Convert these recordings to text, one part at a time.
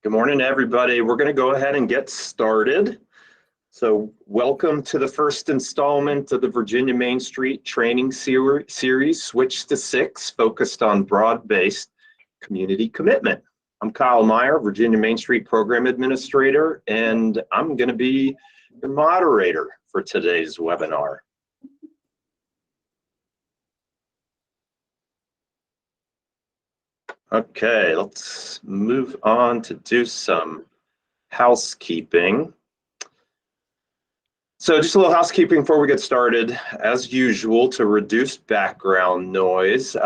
Good morning, everybody. We're going to go ahead and get started. So welcome to the first installment of the Virginia Main Street Training Series, Switch to 6, focused on broad-based community commitment. I'm Kyle Meyer, Virginia Main Street Program Administrator, and I'm going to be the moderator for today's webinar. Okay, let's move on to do some housekeeping. So just a little housekeeping before we get started. As usual, to reduce background noise,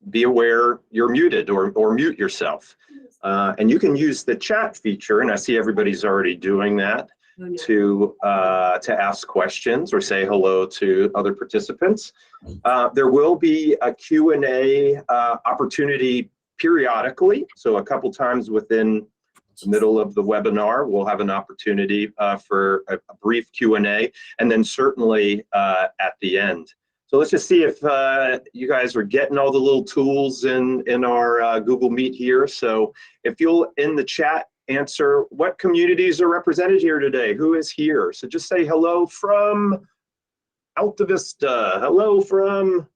be aware you're muted or mute yourself. And you can use the chat feature, and I see everybody's already doing that, to ask questions or say hello to other participants. There will be a Q&A opportunity periodically, so a couple times within the middle of the webinar, we'll have an opportunity for a brief Q&A, and then certainly at the end. So let's just see if you guys are getting all the little tools in our Google Meet here. So if you'll, in the chat, answer what communities are represented here today, who is here. So just say hello from Alta Vista, hello from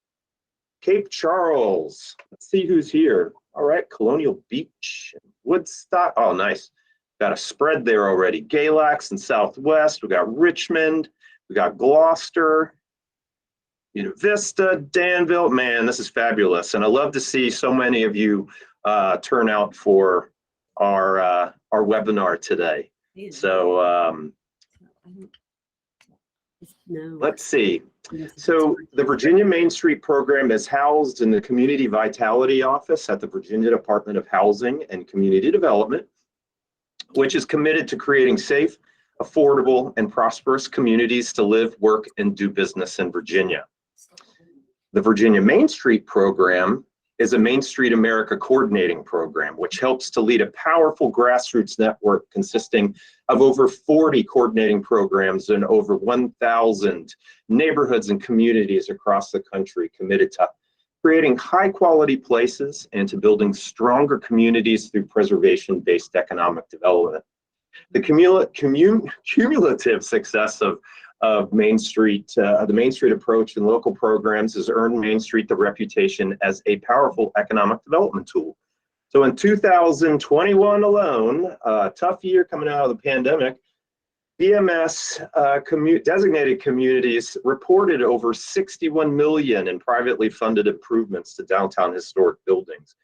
Cape Charles. Let's see who's here. All right, Colonial Beach, Woodstock. Oh, nice. Got a spread there already. Galax and Southwest. We got Richmond. We got Gloucester, Buena Vista, Danville. Man, this is fabulous. And I love to see so many of you turn out for our webinar today. So let's see. So the Virginia Main Street program is housed in the Community Vitality Office at the Virginia Department of Housing and Community Development, which is committed to creating safe, affordable, and prosperous communities to live, work, and do business in Virginia. The Virginia Main Street program is a Main Street America coordinating program, which helps to lead a powerful grassroots network consisting of over 40 coordinating programs in over 1,000 neighborhoods and communities across the country, committed to creating high-quality places and to building stronger communities through preservation-based economic development. The cumulative success of Main Street, the Main Street approach and local programs has earned Main Street the reputation as a powerful economic development tool. So in 2021 alone, a tough year coming out of the pandemic, VMS designated communities reported over 61 million in privately funded improvements to downtown historic buildings,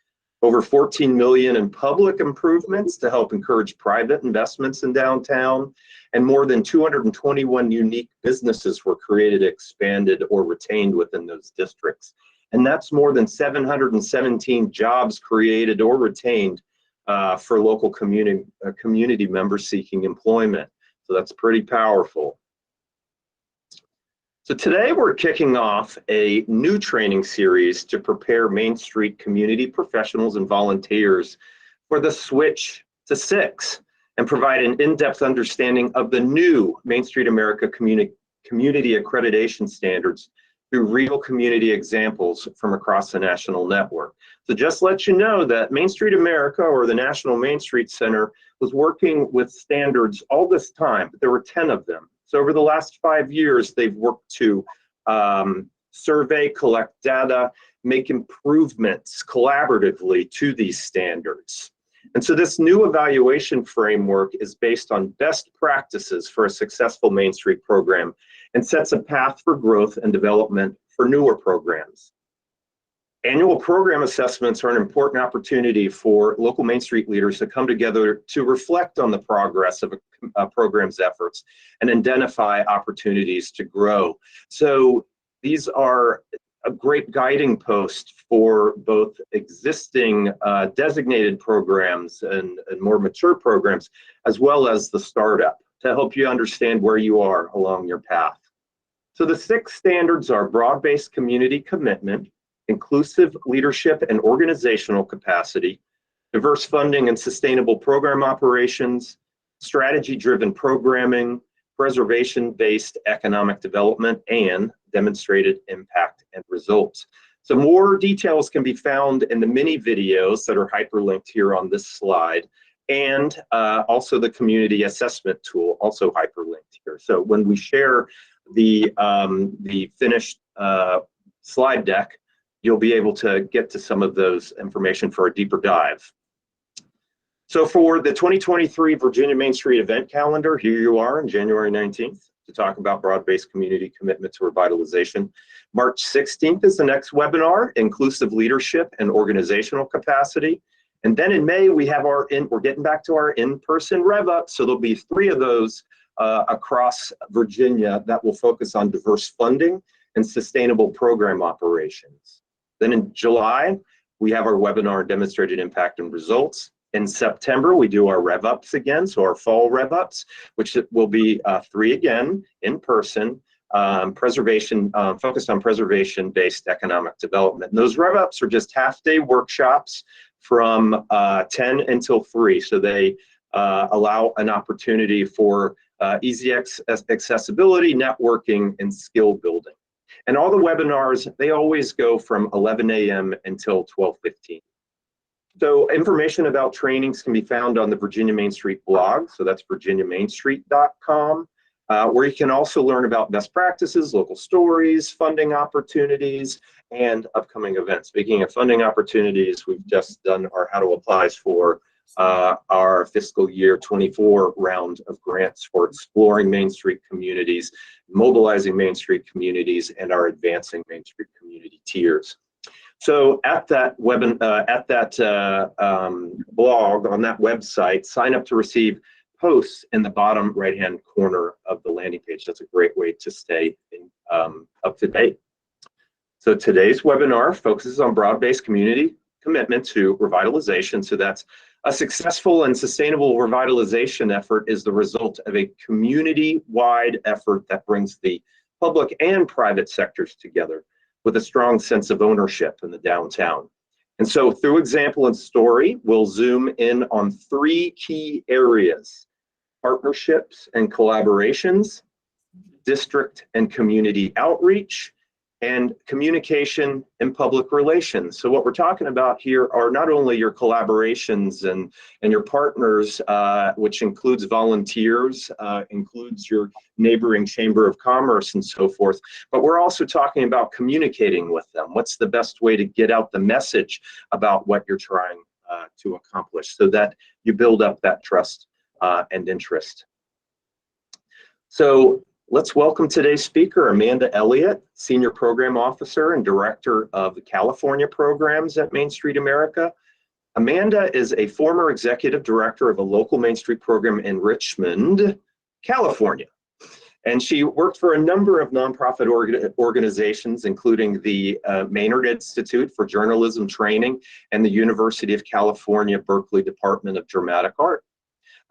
over 14 million in public improvements to help encourage private investments in downtown, and more than 221 unique businesses were created, expanded, or retained within those districts. And that's more than 717 jobs created or retained for local community members seeking employment. So that's pretty powerful. So today we're kicking off a new training series to prepare Main Street community professionals and volunteers for the switch to 6 and provide an in-depth understanding of the new Main Street America community accreditation standards through real community examples from across the national network. So just let you know that Main Street America, or the National Main Street Center, was working with standards all this time, but there were 10 of them. So over the last 5 years, they've worked to survey, collect data, make improvements collaboratively to these standards. And so this new evaluation framework is based on best practices for a successful Main Street program and sets a path for growth and development for newer programs. Annual program assessments are an important opportunity for local Main Street leaders to come together to reflect on the progress of a program's efforts and identify opportunities to grow. So these are a great guiding post for both existing designated programs and more mature programs, as well as the startup, to help you understand where you are along your path. So the 6 standards are broad-based community commitment, inclusive leadership and organizational capacity, diverse funding and sustainable program operations, strategy-driven programming, preservation-based economic development, and demonstrated impact and results. So more details can be found in the mini videos that are hyperlinked here on this slide. and also the community assessment tool, also hyperlinked here. So when we share the finished slide deck, you'll be able to get to some of those information for a deeper dive. So for the 2023 Virginia Main Street event calendar, here you are on January 19th to talk about broad-based community commitment to revitalization. March 16th is the next webinar, Inclusive Leadership and Organizational Capacity. And then in May, we have we're getting back to our in-person rev up. So there'll be 3 of those across Virginia that will focus on diverse funding and sustainable program operations. Then in July, we have our webinar Demonstrated Impact and Results. In September, we do our rev ups again, so our fall rev ups, which will be 3 again in person, focused on preservation-based economic development. And those rev ups are just half-day workshops from 10 until 3, so they allow an opportunity for easy accessibility, networking, and skill building. And all the webinars, they always go from 11 a.m. until 12:15. So information about trainings can be found on the Virginia Main Street blog. So that's virginiamainstreet.com, where you can also learn about best practices, local stories, funding opportunities, and upcoming events. Speaking of funding opportunities, we've just done our How to Applies for our fiscal year 24 round of grants for exploring Main Street communities, mobilizing Main Street communities, and our advancing Main Street community tiers. So at that blog, on that website, sign up to receive posts in the bottom right-hand corner of the landing page. That's a great way to stay up to date. So today's webinar focuses on broad-based community commitment to revitalization. So that's a successful and sustainable revitalization effort is the result of a community-wide effort that brings the public and private sectors together with a strong sense of ownership in the downtown. And so through example and story, we'll zoom in on 3 key areas: partnerships and collaborations, district and community outreach, and communication and public relations. So what we're talking about here are not only your collaborations and your partners, which includes volunteers, includes your neighboring chamber of commerce and so forth, but we're also talking about communicating with them. What's the best way to get out the message about what you're trying to accomplish so that you build up that trust and interest. So let's welcome today's speaker, Amanda Elliott, Senior Program Officer and Director of the California Programs at Main Street America. Amanda is a former Executive Director of a local Main Street program in Richmond, California. And she worked for a number of nonprofit organizations, including the Maynard Institute for Journalism Training and the University of California, Berkeley Department of Dramatic Art.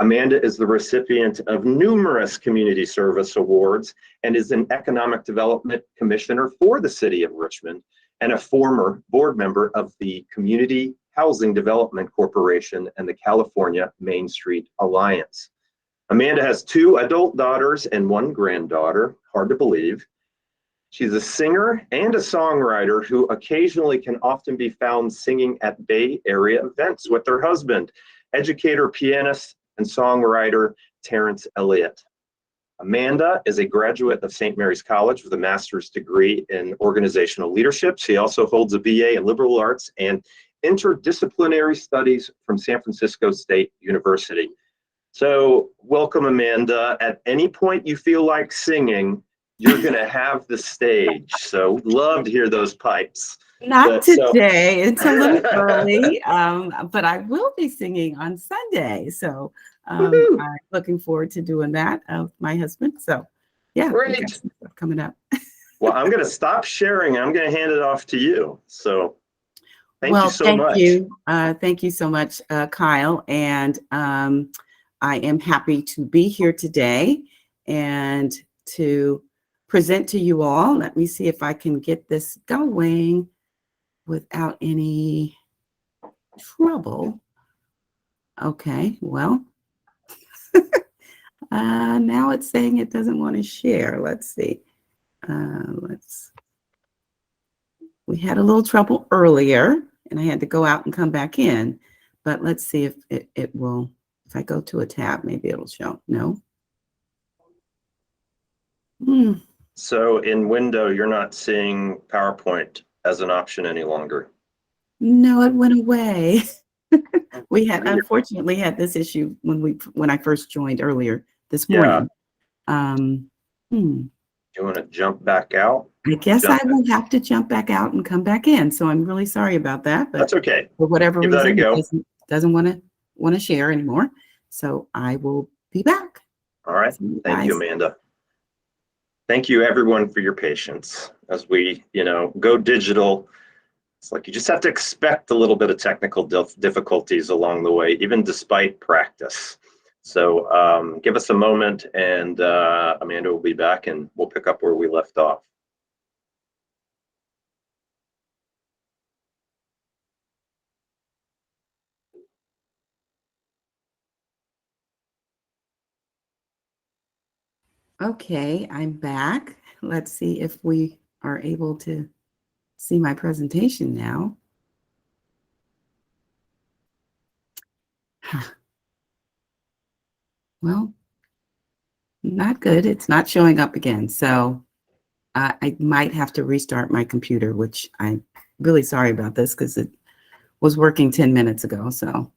Amanda is the recipient of numerous community service awards and is an economic development commissioner for the city of Richmond and a former board member of the Community Housing Development Corporation and the California Main Street Alliance. Amanda has 2 adult daughters and 1 granddaughter, hard to believe. She's a singer and a songwriter who occasionally can often be found singing at Bay Area events with her husband, educator, pianist, and songwriter Terrence Elliott. Amanda is a graduate of St. Mary's College with a master's degree in organizational leadership. She also holds a BA in liberal arts and interdisciplinary studies from San Francisco State University. So welcome, Amanda. At any point you feel like singing, you're gonna have the stage. So we'd love to hear those pipes. Not today, it's a little early, but I will be singing on Sunday. So I'm looking forward to doing that with my husband. So yeah, great. got some stuff coming up. Well, I'm going to stop sharing. I'm going to hand it off to you. So thank you so much. Thank you so much, Kyle. And I am happy to be here today and to present to you all. Let me see if I can get this going without any trouble. Okay, well, now it's saying it doesn't want to share. Let's see. We had a little trouble earlier and I had to go out and come back in, but let's see if it will If I go to a tab, maybe it'll show. No. Hmm. So in window, you're not seeing PowerPoint as an option any longer. No, it went away. We had unfortunately had this issue when I first joined earlier this morning. Do you want to jump back out? I guess I will have to jump back out and come back in. So I'm really sorry about that, but That's okay. for whatever Give that a reason, go. it doesn't want to share anymore. So I will be back. All right. Thank you, Amanda. Thank you, everyone, for your patience as we, go digital. It's like you just have to expect a little bit of technical difficulties along the way, even despite practice. So give us a moment, and Amanda will be back, and we'll pick up where we left off. Okay, I'm back. Let's see if we are able to see my presentation now. Well, not good. It's not showing up again. So I might have to restart my computer, which I'm really sorry about this because it was working 10 minutes ago. So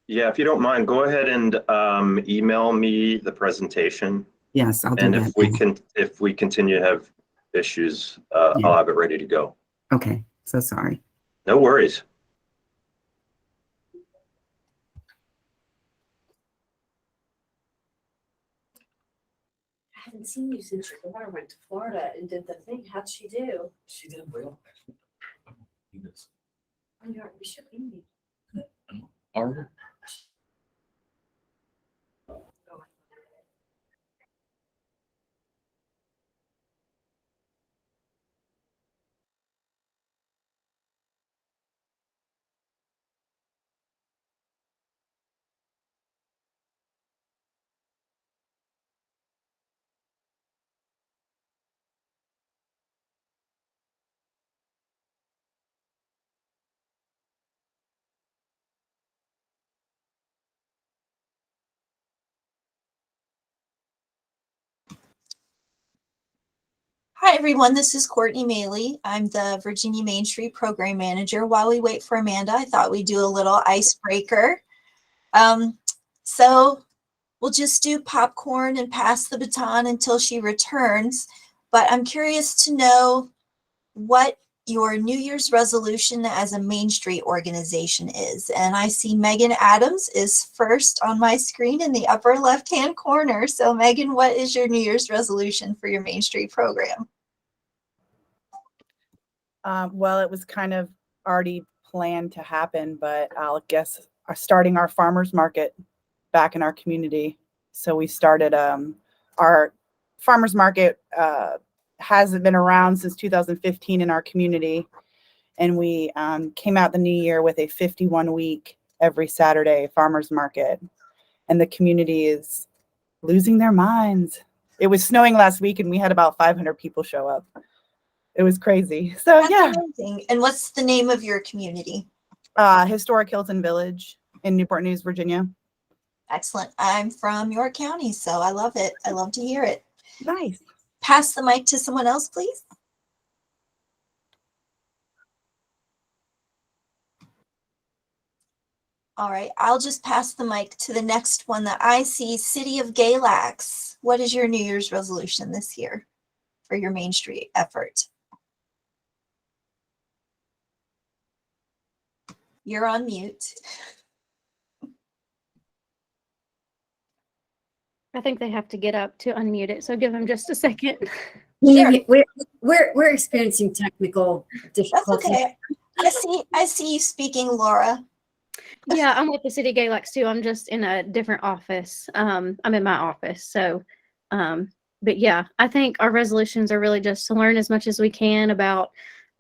yeah, if you don't mind, go ahead and email me the presentation. Yes, I'll do and that. if we continue to have issues, I'll have it ready to go. Okay, so sorry. No worries. I haven't seen you since your daughter went to Florida and did the thing. How'd she do? She did well. Oh, we should be. Are we? Hi, everyone. This is Courtney Maley. I'm the Virginia Main Street Program Manager. While we wait for Amanda, I thought we'd do a little icebreaker. So we'll just do popcorn and pass the baton until she returns. But I'm curious to know what your New Year's resolution as a Main Street organization is. And I see Megan Adams is first on my screen in the upper left-hand corner. So Megan, what is your New Year's resolution for your Main Street program? Well, it was kind of already planned to happen, but I'll guess starting our farmers market back in our community. So we started our farmers market hasn't been around since 2015 in our community. And we came out the new year with a 51-week every Saturday farmers market. And the community is losing their minds. It was snowing last week and we had about 500 people show up. It was crazy. So That's yeah. amazing. And what's the name of your community? Historic Hilton Village in Newport News, Virginia. Excellent. I'm from York County, so I love it. I love to hear it. Nice. Pass the mic to someone else, please. All right, I'll just pass the mic to the next one that I see, City of Galax. What is your New Year's resolution this year for your Main Street effort? You're on mute. I think they have to get up to unmute it, so give them just a second. Sure. We're experiencing technical difficulties. That's okay. I see you speaking, Laura. Yeah, I'm with the City Galax too. I'm just in a different office. I'm in my office. So, but yeah, I think our resolutions are really just to learn as much as we can about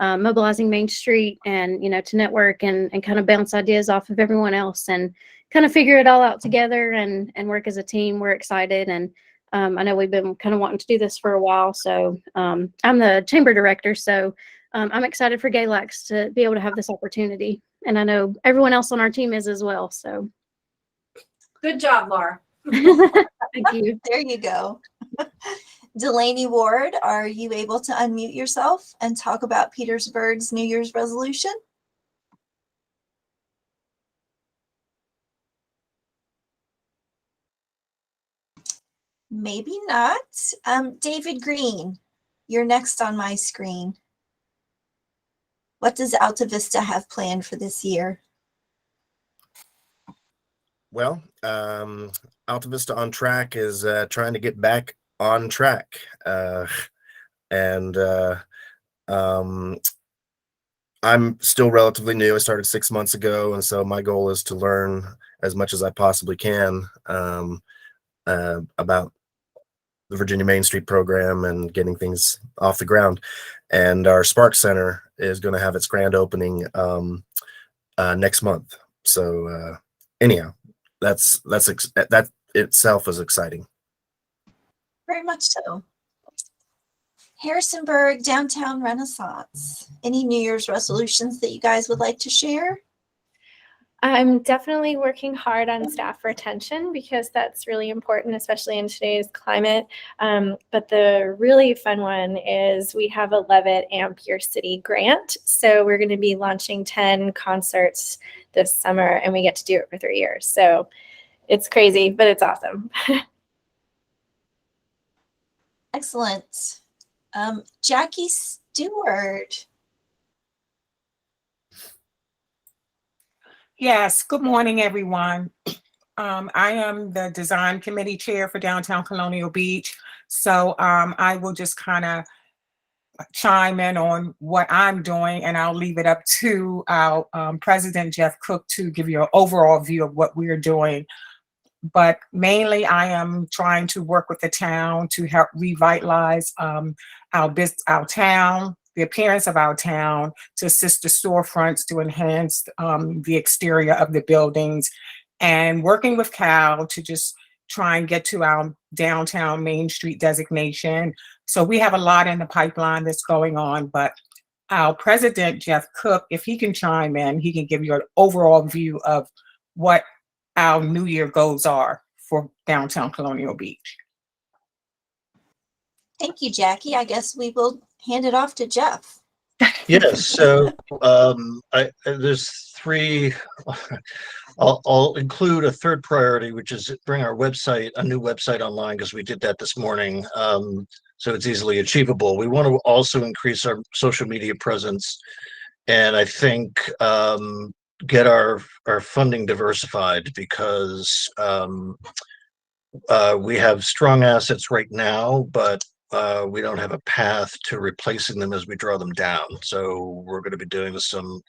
mobilizing Main Street and, to network and kind of bounce ideas off of everyone else and kind of figure it all out together and work as a team. We're excited. And I know we've been kind of wanting to do this for a while. So I'm the chamber director. So I'm excited for Galax to be able to have this opportunity. And I know everyone else on our team is as well. So Good job, Laura. Thank you. There you go. Delaney Ward, are you able to unmute yourself and talk about Petersburg's New Year's resolution? Maybe not. David Green, you're next on my screen. What does Alta Vista have planned for this year? Well, Alta Vista on Track is trying to get back on track. And I'm still relatively new. I started 6 months ago, and so my goal is to learn as much as I possibly can about the Virginia Main Street program and getting things off the ground. And our Spark Center is going to have its grand opening next month. So anyhow, that itself is exciting. Very much so. Harrisonburg Downtown Renaissance. Any New Year's resolutions that you guys would like to share? I'm definitely working hard on staff retention because that's really important, especially in today's climate. But the really fun one is we have a Levitt Amp Your City grant. So we're going to be launching 10 concerts this summer, and we get to do it for 3 years. So it's crazy, but it's awesome. Excellent. Jackie Stewart. Yes, good morning, everyone. I am the design committee chair for Downtown Colonial Beach. So I will just kind of chime in on what I'm doing, and I'll leave it up to our President Jeff Cook to give you an overall view of what we're doing. But mainly I am trying to work with the town to help revitalize our town, the appearance of our town, to assist the storefronts, to enhance the exterior of the buildings, and working with Cal to just try and get to our downtown Main Street designation. So we have a lot in the pipeline that's going on, but our president, Jeff Cook, if he can chime in, he can give you an overall view of what our New Year goals are for Downtown Colonial Beach. Thank you, Jackie. I guess we will hand it off to Jeff. Yes, so there's three. I'll include a third priority, which is bring our website, a new website online, because we did that this morning, so it's easily achievable. We want to also increase our social media presence, and I think get our funding diversified, because we have strong assets right now, but we don't have a path to replacing them as we draw them down. So we're going to be doing some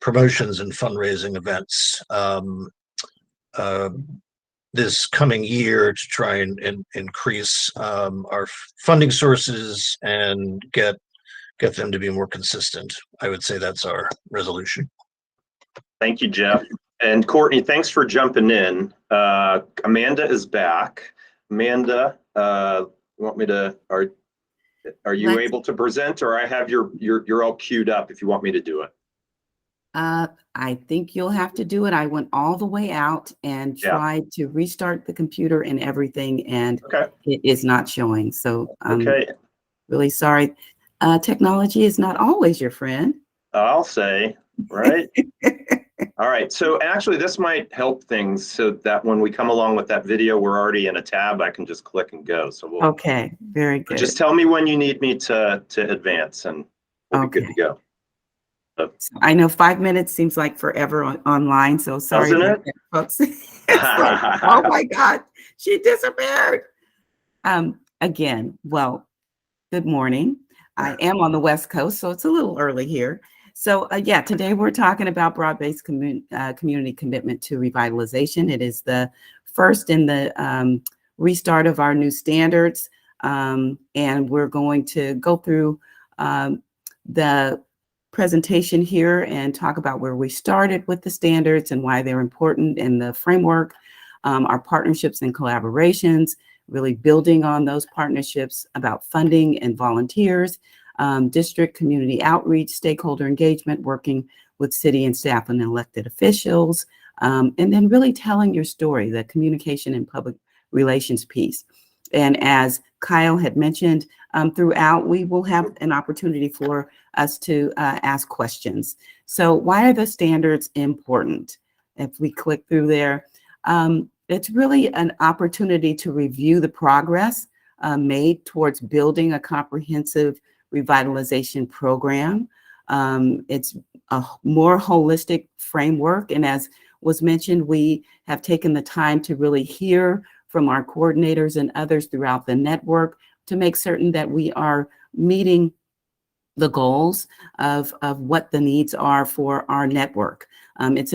promotions and fundraising events this coming year to try and increase our funding sources and get them to be more consistent. I would say that's our resolution. Thank you, Jeff. And Courtney, thanks for jumping in. Amanda is back. Amanda, you want me to, are you able to present, or I have you're all queued up if you want me to do it? I think you'll have to do it. I went all the way out and tried to restart the computer and everything, and it is not showing. So I'm really sorry. Technology is not always your friend. I'll say, right? All right, so actually this might help things, so that when we come along with that video, we're already in a tab, I can just click and go. So we'll, okay, very good. Just tell me when you need me to advance, and we'll be good to go. So I know 5 minutes seems like forever online, so sorry. Doesn't it? Folks. Like, oh my God, she disappeared. Again, well, good morning. I am on the West Coast, so it's a little early here. So yeah, today we're talking about broad-based community commitment to revitalization. It is the first in the restart of our new standards. And we're going to go through the presentation here and talk about where we started with the standards and why they're important in the framework, our partnerships and collaborations, really building on those partnerships, about funding and volunteers, district community outreach, stakeholder engagement, working with city and staff and elected officials, and then really telling your story, the communication and public relations piece. And as Kyle had mentioned, throughout, we will have an opportunity for us to ask questions. So why are the standards important? If we click through there, it's really an opportunity to review the progress made towards building a comprehensive revitalization program. It's a more holistic framework. And as was mentioned, we have taken the time to really hear from our coordinators and others throughout the network to make certain that we are meeting the goals of what the needs are for our network. It's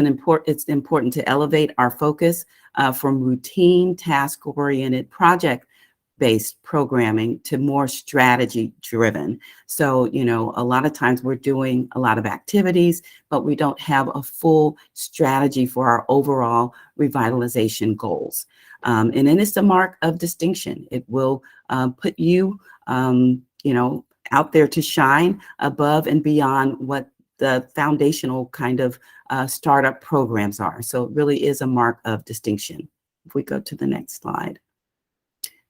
important to elevate our focus from routine, task-oriented, project-based programming to more strategy-driven. So, you know, a lot of times we're doing a lot of activities, but we don't have a full strategy for our overall revitalization goals. And then it's a mark of distinction. It will put you, you know, out there to shine above and beyond what the foundational kind of startup programs are. So it really is a mark of distinction. If we go to the next slide.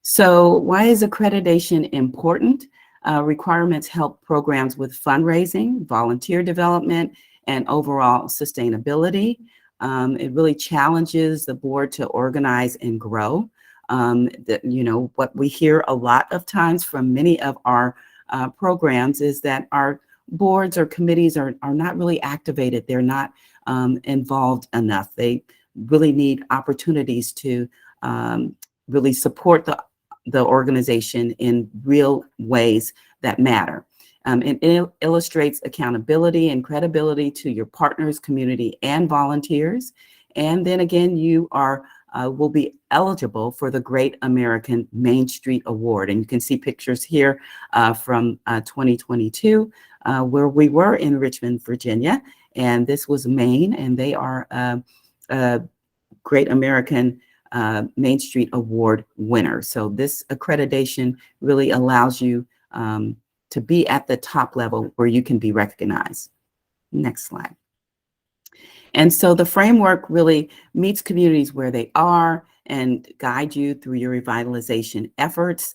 So why is accreditation important? Requirements help programs with fundraising, volunteer development, and overall sustainability. It really challenges the board to organize and grow. You know, what we hear a lot of times from many of our programs is that our boards or committees are not really activated. They're not involved enough. They really need opportunities to really support the organization in real ways that matter. It illustrates accountability and credibility to your partners, community, and volunteers. And then again, you are will be eligible for the Great American Main Street Award. And you can see pictures here from 2022, where we were in Richmond, Virginia, and this was Maine, and they are a Great American Main Street Award winner. So this accreditation really allows you to be at the top level where you can be recognized. Next slide. And so the framework really meets communities where they are and guide you through your revitalization efforts.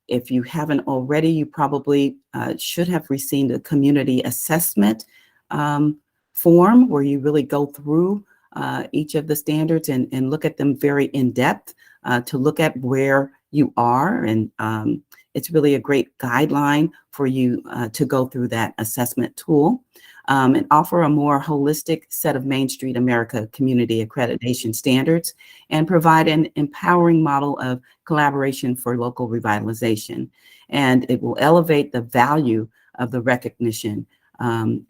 If you haven't already, you probably should have received a community assessment form where you really go through each of the standards and look at them very in depth to look at where you are. And it's really a great guideline for you to go through that assessment tool. And offer a more holistic set of Main Street America community accreditation standards and provide an empowering model of collaboration for local revitalization. And it will elevate the value of the recognition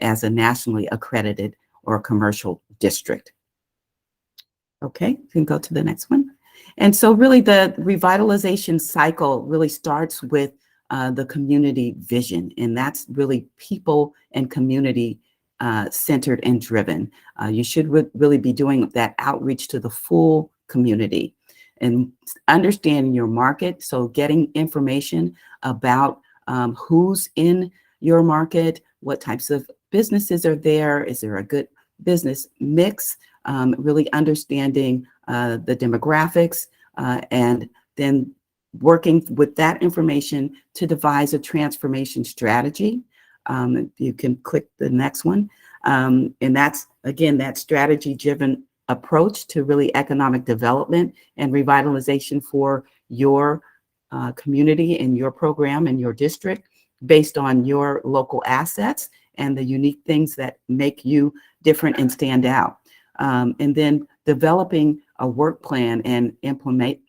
as a nationally accredited or commercial district. Okay, you can go to the next one. And so really the revitalization cycle really starts with the community vision, and that's really people and community centered and driven. You should really be doing that outreach to the full community and understanding your market. So getting information about who's in your market, what types of businesses are there, is there a good business mix, really understanding the demographics, and then working with that information to devise a transformation strategy. You can click the next one. And that's, again, that strategy-driven approach to really economic development and revitalization for your community and your program and your district based on your local assets and the unique things that make you different and stand out. And then developing a work plan and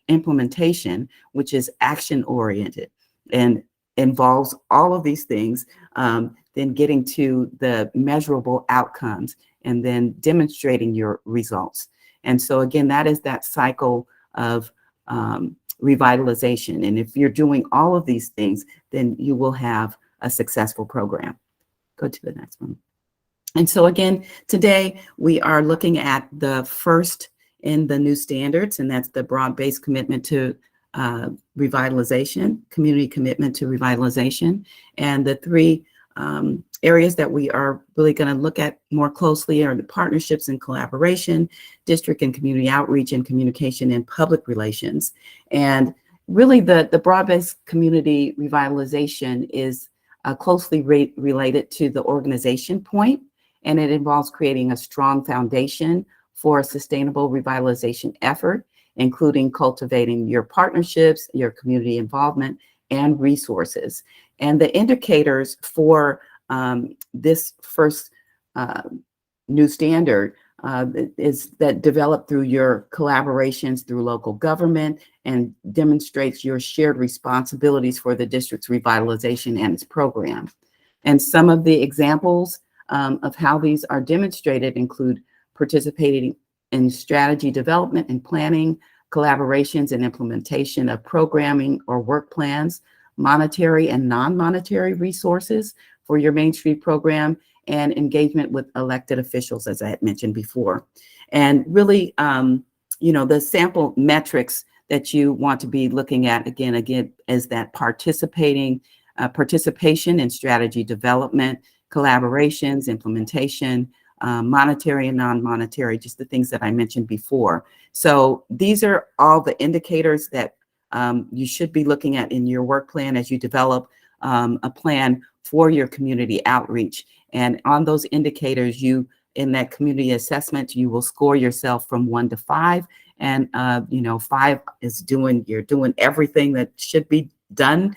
implementation, which is action-oriented and involves all of these things, then getting to the measurable outcomes and then demonstrating your results. And so again, that is that cycle of revitalization. And if you're doing all of these things, then you will have a successful program. Go to the next one. And so again, today we are looking at the first in the new standards, and that's the broad-based commitment to revitalization, community commitment to revitalization. And the three areas that we are really going to look at more closely are the partnerships and collaboration, district and community outreach, and communication and public relations. And really the broad-based community revitalization is closely related to the organization point, and it involves creating a strong foundation for a sustainable revitalization effort, including cultivating your partnerships, your community involvement, and resources. And the indicators for this first new standard is that developed through your collaborations through local government and demonstrates your shared responsibilities for the district's revitalization and its program. And some of the examples of how these are demonstrated include participating in strategy development and planning, collaborations and implementation of programming or work plans, monetary and non-monetary resources for your Main Street program, and engagement with elected officials, as I had mentioned before. And really, the sample metrics that you want to be looking at again, is that participation in strategy development, collaborations, implementation, monetary and non-monetary, just the things that I mentioned before. So these are all the indicators that you should be looking at in your work plan as you develop a plan for your community outreach. And on those indicators, in that community assessment, you will score yourself from 1 to 5. And 5 is you're doing everything that should be done.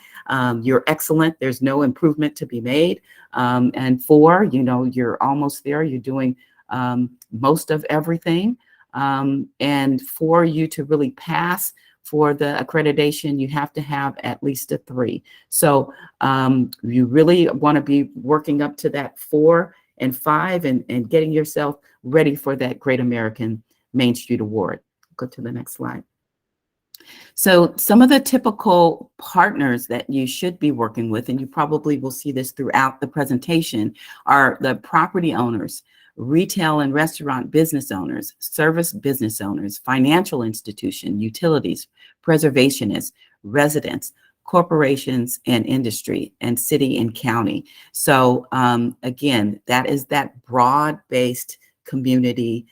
You're excellent. There's no improvement to be made. And 4, you're almost there. You're doing most of everything. And for you to really pass for the accreditation, you have to have at least a 3. So you really want to be working up to that 4 and 5 and getting yourself ready for that Great American Main Street Award. Go to the next slide. So some of the typical partners that you should be working with, and you probably will see this throughout the presentation, are the property owners, retail and restaurant business owners, service business owners, financial institution, utilities, preservationists, residents, corporations and industry, and city and county. So again, that is that broad-based community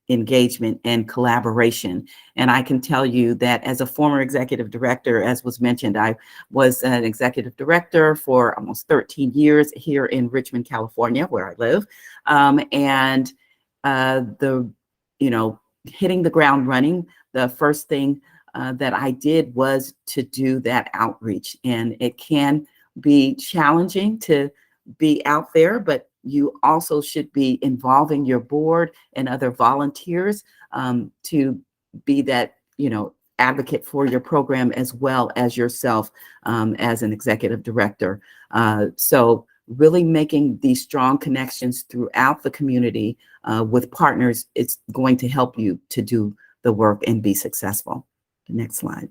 engagement and collaboration. And I can tell you that as a former executive director, as was mentioned, I was an executive director for almost 13 years here in Richmond, California, where I live. Hitting the ground running, the first thing that I did was to do that outreach. And it can be challenging to be out there, but you also should be involving your board and other volunteers to be that, advocate for your program as well as yourself as an executive director. So really making these strong connections throughout the community with partners, it's going to help you to do the work and be successful. The next slide.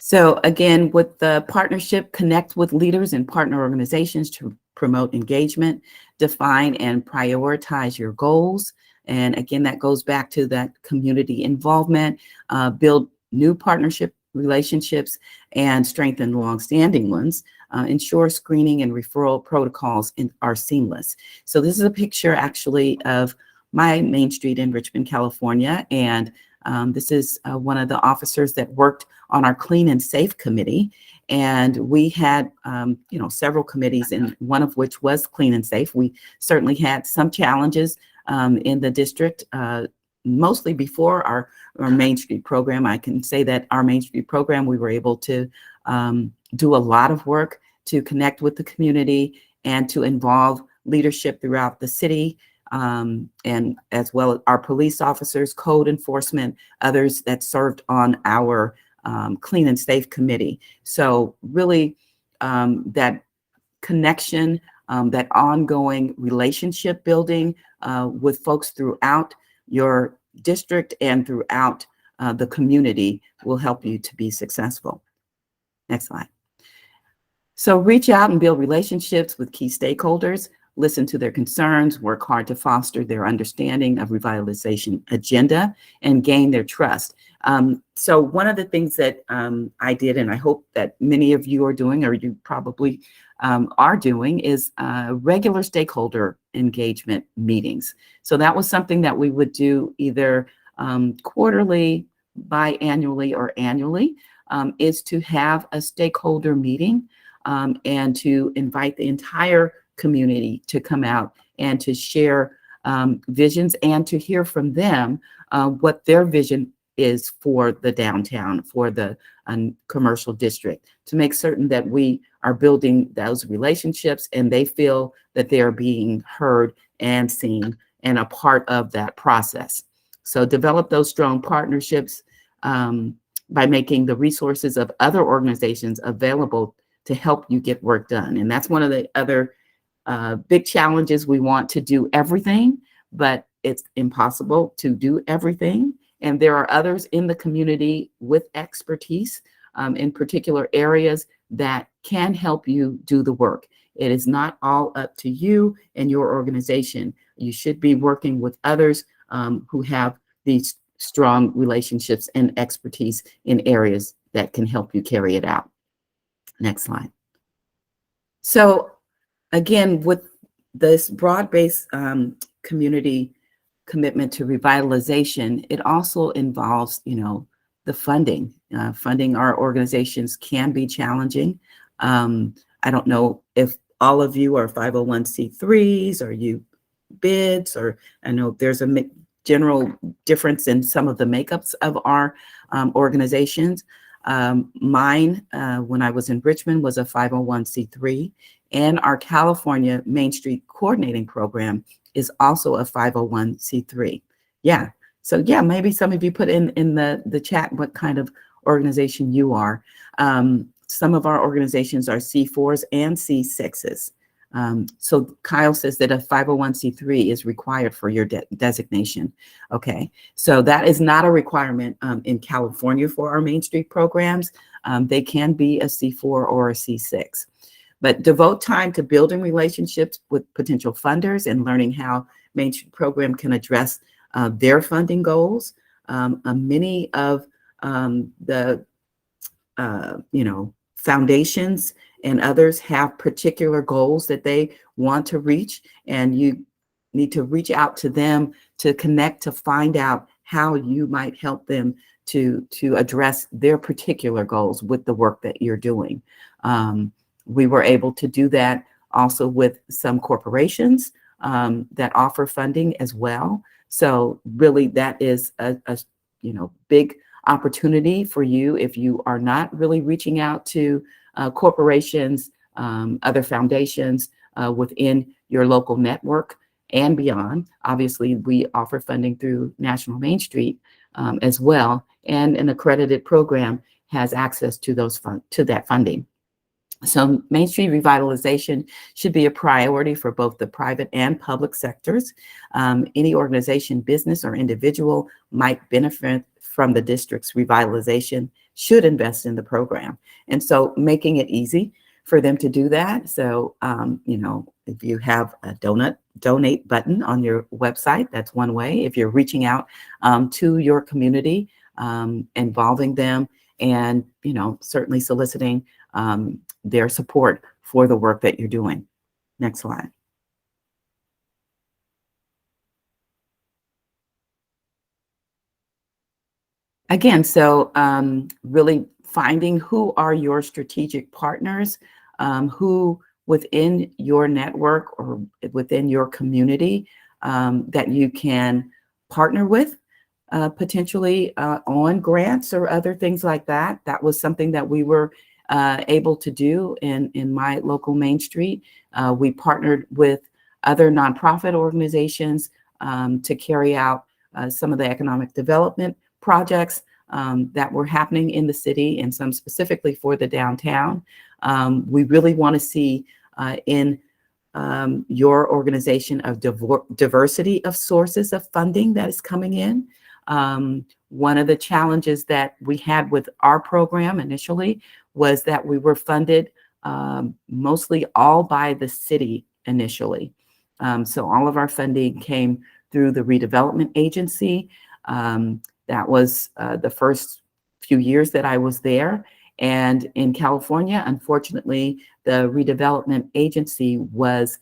So again, with the partnership, connect with leaders and partner organizations to promote engagement, define and prioritize your goals. And again, that goes back to that community involvement, build new partnership relationships and strengthen longstanding ones. Ensure screening and referral protocols are seamless. So this is a picture actually of my Main Street in Richmond, California. And this is one of the officers that worked on our Clean and Safe Committee. And we had, several committees, and one of which was Clean and Safe. We certainly had some challenges in the district, mostly before our Main Street program. I can say that our Main Street program, we were able to do a lot of work to connect with the community and to involve leadership throughout the city, and as well as our police officers, code enforcement, others that served on our Clean and Safe Committee. So really that connection, that ongoing relationship building with folks throughout your district and throughout the community will help you to be successful. Next slide. So reach out and build relationships with key stakeholders, listen to their concerns, work hard to foster their understanding of revitalization agenda, and gain their trust. So one of the things that I did, and I hope that many of you are doing, or you probably are doing, is regular stakeholder engagement meetings. So that was something that we would do either quarterly, biannually, or annually, is to have a stakeholder meeting and to invite the entire community to come out and to share visions and to hear from them what their vision is for the downtown, for the commercial district, to make certain that we are building those relationships and they feel that they are being heard and seen and a part of that process. So develop those strong partnerships by making the resources of other organizations available to help you get work done. And that's one of the other big challenges. We want to do everything, but it's impossible to do everything. And there are others in the community with expertise in particular areas that can help you do the work. It is not all up to you and your organization. You should be working with others who have these strong relationships and expertise in areas that can help you carry it out. Next slide. So again, with this broad-based community commitment to revitalization, it also involves, the funding. Funding our organizations can be challenging. I don't know if all of you are 501c3s or you bids, or I know there's a general difference in some of the makeups of our organizations. Mine, when I was in Richmond, was a 501c3, and our California Main Street Coordinating Program is also a 501c3. Yeah. So yeah, maybe some of you put in the chat what kind of organization you are. Some of our organizations are C4s and C6s. So Kyle says that a 501c3 is required for your designation. Okay, so that is not a requirement in California for our Main Street programs. They can be a C4 or a C6. But devote time to building relationships with potential funders and learning how Main Street program can address their funding goals. Many of the foundations and others have particular goals that they want to reach, and you need to reach out to them to connect, to find out how you might help them to address their particular goals with the work that you're doing. We were able to do that also with some corporations that offer funding as well. So really that is a big opportunity for you if you are not really reaching out to corporations, other foundations within your local network and beyond. Obviously, we offer funding through National Main Street as well, and an accredited program has access to that funding. So Main Street revitalization should be a priority for both the private and public sectors. Any organization, business, or individual might benefit from the district's revitalization should invest in the program. And so making it easy for them to do that. So, if you have a donate button on your website, that's one way. If you're reaching out to your community, involving them, and, certainly soliciting their support for the work that you're doing. Next slide. Again, so really finding who are your strategic partners, who within your network or within your community that you can partner with potentially on grants or other things like that. That was something that we were able to do in my local Main Street. We partnered with other nonprofit organizations to carry out some of the economic development projects that were happening in the city, and some specifically for the downtown. We really want to see in your organization of diversity of sources of funding that is coming in. One of the challenges that we had with our program initially was that we were funded mostly all by the city initially. So all of our funding came through the redevelopment agency. That was the first few years that I was there. And in California, unfortunately, the redevelopment agency was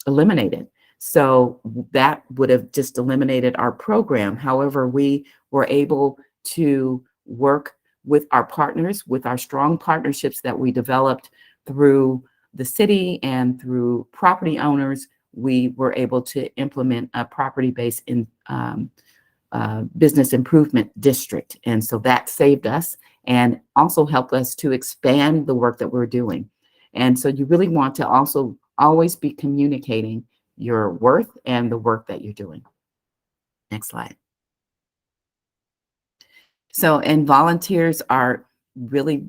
eliminated. So that would have just eliminated our program. However, we were able to work with our partners, with our strong partnerships that we developed through the city and through property owners. We were able to implement a property-based business improvement district. And so that saved us and also helped us to expand the work that we're doing. And so you really want to also always be communicating your worth and the work that you're doing. Next slide. So, and volunteers are really,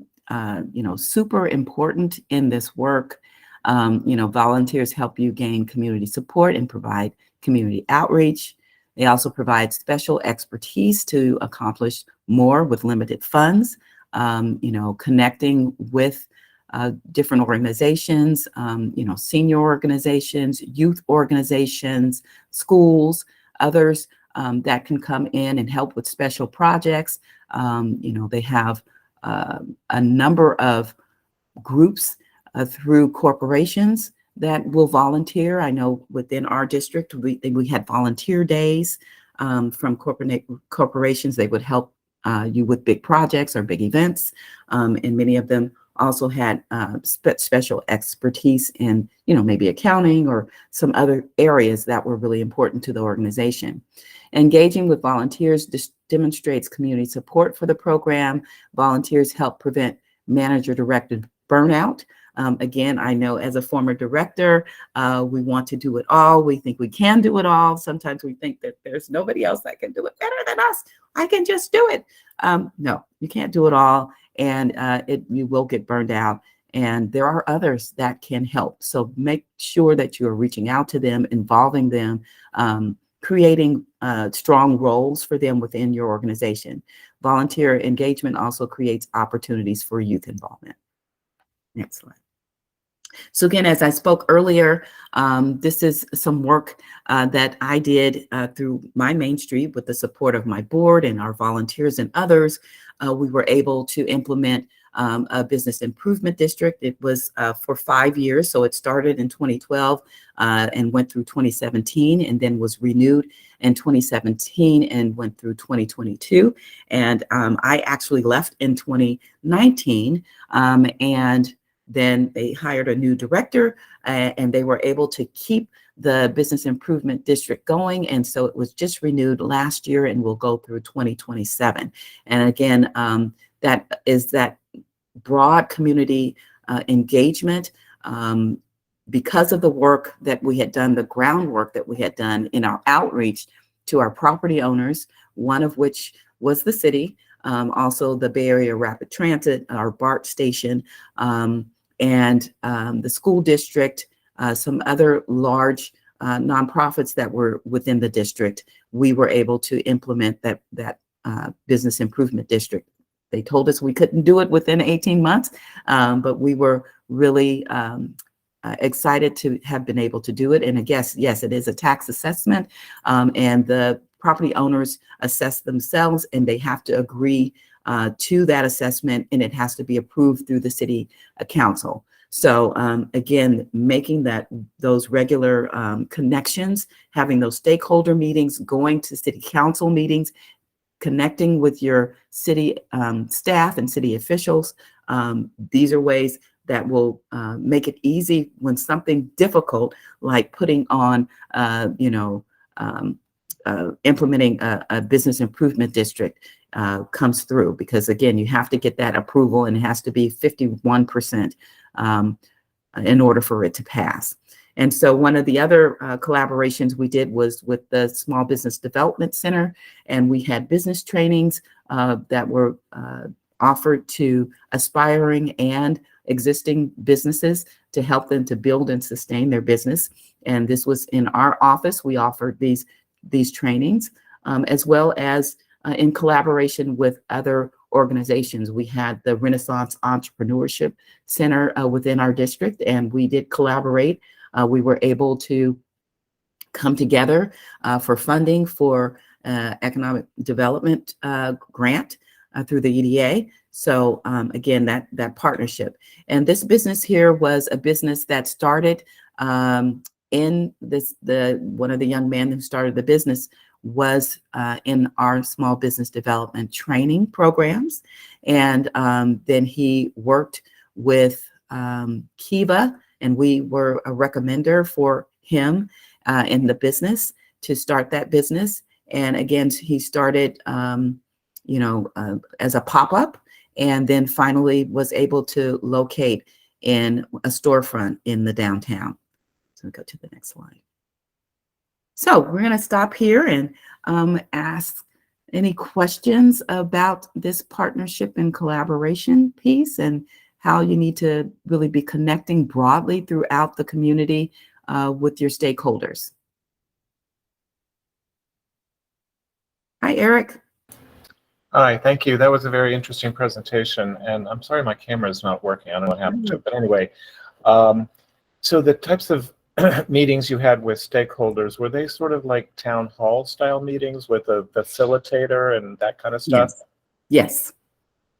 super important in this work. Volunteers help you gain community support and provide community outreach. They also provide special expertise to accomplish more with limited funds, connecting with different organizations, senior organizations, youth organizations, schools, others that can come in and help with special projects. They have a number of groups through corporations that will volunteer. I know within our district, we had volunteer days from corporations. They would help you with big projects or big events. And many of them also had special expertise in, maybe accounting or some other areas that were really important to the organization. Engaging with volunteers demonstrates community support for the program. Volunteers help prevent manager-directed burnout. Again, I know as a former director, we want to do it all. We think we can do it all. Sometimes we think that there's nobody else that can do it better than us. I can just do it. No, you can't do it all. And you will get burned out. And there are others that can help. So make sure that you are reaching out to them, involving them, creating strong roles for them within your organization. Volunteer engagement also creates opportunities for youth involvement. Next slide. So again, as I spoke earlier, this is some work that I did through my Main Street with the support of my board and our volunteers and others. We were able to implement a business improvement district. It was for 5 years. So it started in 2012 and went through 2017 and then was renewed in 2017 and went through 2022. And I actually left in 2019 and then they hired a new director and they were able to keep the business improvement district going. And so it was just renewed last year and will go through 2027. And again, that is that broad community engagement because of the work that we had done, the groundwork that we had done in our outreach to our property owners, one of which was the city, also the Bay Area Rapid Transit, our BART station, and the school district, some other large nonprofits that were within the district. We were able to implement that business improvement district. They told us we couldn't do it within 18 months, but we were really excited to have been able to do it. And I guess, yes, it is a tax assessment, and the property owners assess themselves and they have to agree to that assessment, and it has to be approved through the city council. So again, making those regular connections, having those stakeholder meetings, going to city council meetings, connecting with your city staff and city officials. These are ways that will make it easy when something difficult like putting on, implementing a business improvement district comes through, because again, you have to get that approval and it has to be 51% in order for it to pass. And so one of the other collaborations we did was with the Small Business Development Center, and we had business trainings that were offered to aspiring and existing businesses to help them to build and sustain their business. And this was in our office. We offered these trainings as well as in collaboration with other organizations. We had the Renaissance Entrepreneurship Center within our district, and we did collaborate. We were able to come together for funding for economic development grant through the EDA. So again, that partnership. And this business here was a business that started in one of the young men who started the business was in our small business development training programs. And then he worked with Kiva, and we were a recommender for him in the business to start that business. And again, he started, as a pop-up, and then finally was able to locate in a storefront in the downtown. So go to the next slide. So we're going to stop here and ask any questions about this partnership and collaboration piece and how you need to really be connecting broadly throughout the community with your stakeholders. Hi, Eric. Hi, thank you. That was a very interesting presentation, and I'm sorry my camera is not working. I don't know what happened to it, but anyway. So the types of meetings you had with stakeholders, were they sort of like town hall style meetings with a facilitator and that kind of stuff? Yes.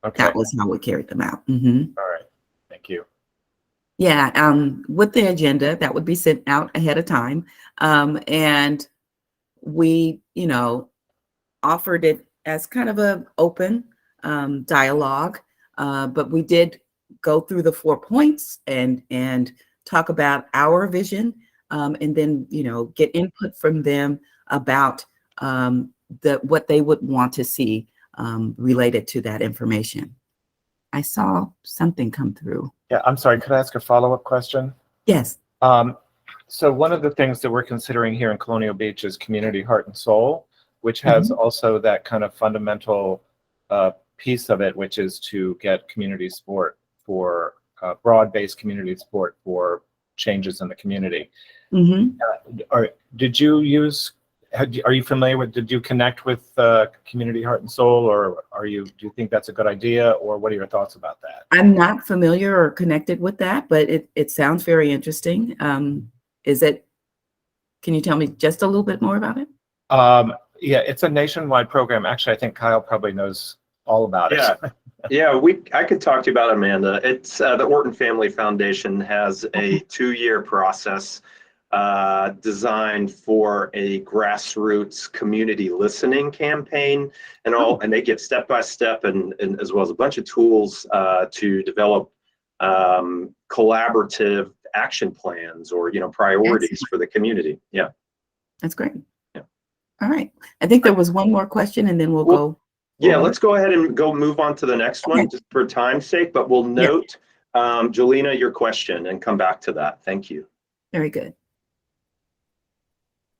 Okay. That was how we carried them out. Mm-hmm. All right. Thank you. Yeah, with the agenda that would be sent out ahead of time. And we, offered it as kind of a open dialogue, but we did go through the 4 points and talk about our vision, and then, get input from them about what they would want to see related to that information. I saw something come through. Yeah, I'm sorry. Could I ask a follow-up question? Yes. So one of the things that we're considering here in Colonial Beach is community heart and soul, which has also that kind of fundamental piece of it, which is to get community support for broad-based community support for changes in the community. Did you use? Are you familiar with? Did you connect with community heart and soul, or do you think that's a good idea, or what are your thoughts about that? I'm not familiar or connected with that, but it sounds very interesting. Can you tell me just a little bit more about it? Yeah, it's a nationwide program. Actually, I think Kyle probably knows all about it. Yeah, I could talk to you about it, Amanda. It's the Orton Family Foundation has a 2-year process designed for a grassroots community listening campaign and they give step-by-step and as well as a bunch of tools to develop collaborative action plans or priorities for the community. Yeah, that's great. Yeah. All right, I think there was one more question and then we'll go. Yeah, let's go ahead and move on to the next one just for time's sake, but we'll note Jolena, your question and come back to that. Thank you. Very good.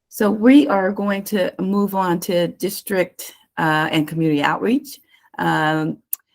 So we are going to move on to district and community outreach.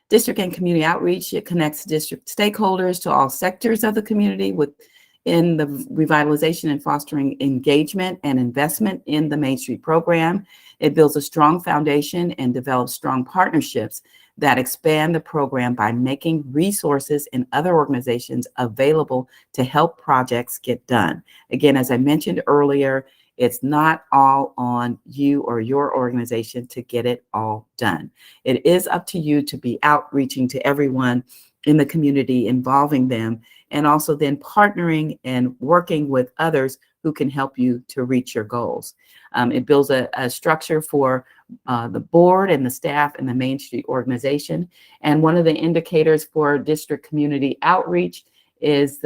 District and community outreach, it connects district stakeholders to all sectors of the community within the revitalization and fostering engagement and investment in the Main Street program. It builds a strong foundation and develops strong partnerships that expand the program by making resources and other organizations available to help projects get done. Again, as I mentioned earlier, it's not all on you or your organization to get it all done. It is up to you to be outreaching to everyone in the community, involving them, and also then partnering and working with others who can help you to reach your goals. It builds a structure for the board and the staff and the Main Street organization. And one of the indicators for district community outreach is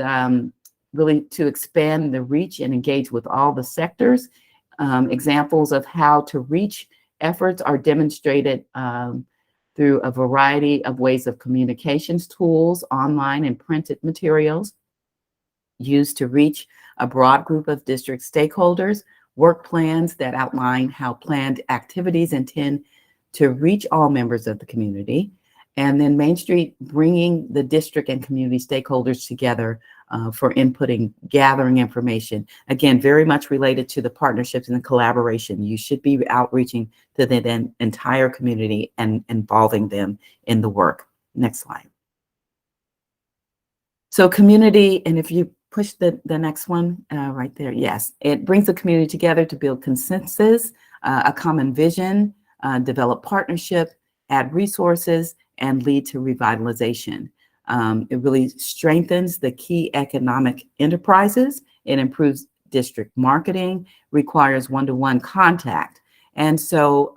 really to expand the reach and engage with all the sectors. Examples of how to reach efforts are demonstrated through a variety of ways of communications tools, online and printed materials used to reach a broad group of district stakeholders, work plans that outline how planned activities intend to reach all members of the community, and then Main Street bringing the district and community stakeholders together for inputting, gathering information. Again, very much related to the partnerships and the collaboration. You should be outreaching to the entire community and involving them in the work. Next slide. So community, and if you push the next one right there, yes, it brings the community together to build consensus a common vision, develop partnership, add resources, and lead to revitalization. It really strengthens the key economic enterprises. It improves district marketing, requires one-to-one contact. And so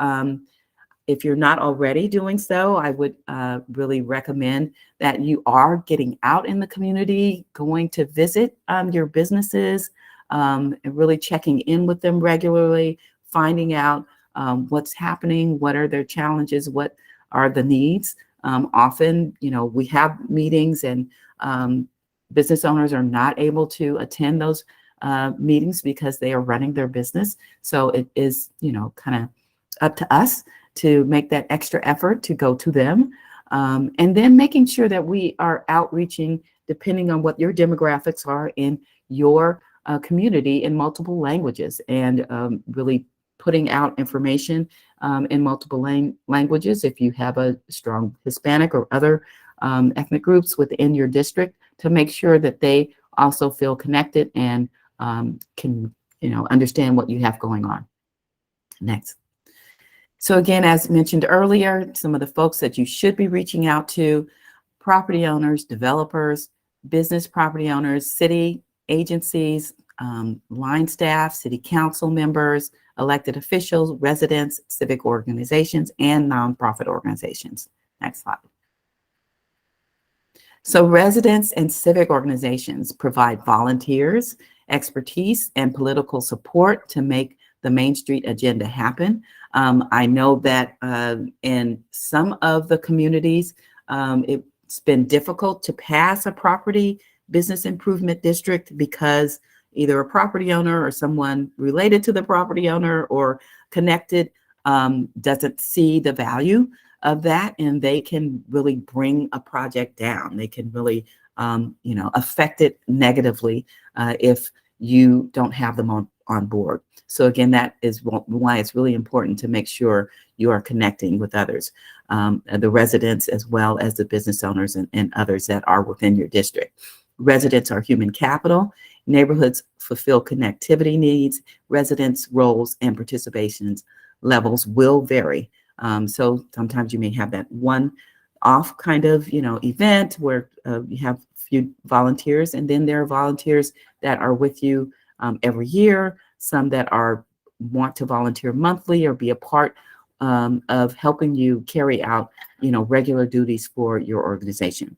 if you're not already doing so, I would really recommend that you are getting out in the community, going to visit your businesses, and really checking in with them regularly, finding out what's happening, what are their challenges, what are the needs. Often, we have meetings and business owners are not able to attend those meetings because they are running their business. So it is, kind of up to us to make that extra effort to go to them. And then making sure that we are outreaching, depending on what your demographics are in your community, in multiple languages, and really putting out information in multiple languages. If you have a strong Hispanic or other ethnic groups within your district, to make sure that they also feel connected and can, understand what you have going on. Next. So again, as mentioned earlier, some of the folks that you should be reaching out to: property owners, developers, business property owners, city agencies, line staff, city council members, elected officials, residents, civic organizations, and nonprofit organizations. Next slide. So residents and civic organizations provide volunteers, expertise, and political support to make the Main Street agenda happen. I know that in some of the communities, it's been difficult to pass a property business improvement district because either a property owner or someone related to the property owner or connected doesn't see the value of that, and they can really bring a project down. They can really, affect it negatively if you don't have them on board. So again, that is why it's really important to make sure you are connecting with others, the residents as well as the business owners and others that are within your district. Residents are human capital. Neighborhoods fulfill connectivity needs. Residents' roles and participations levels will vary. So sometimes you may have that one-off kind of, event where you have a few volunteers, and then there are volunteers that are with you every year, some that want to volunteer monthly or be a part of helping you carry out, regular duties for your organization.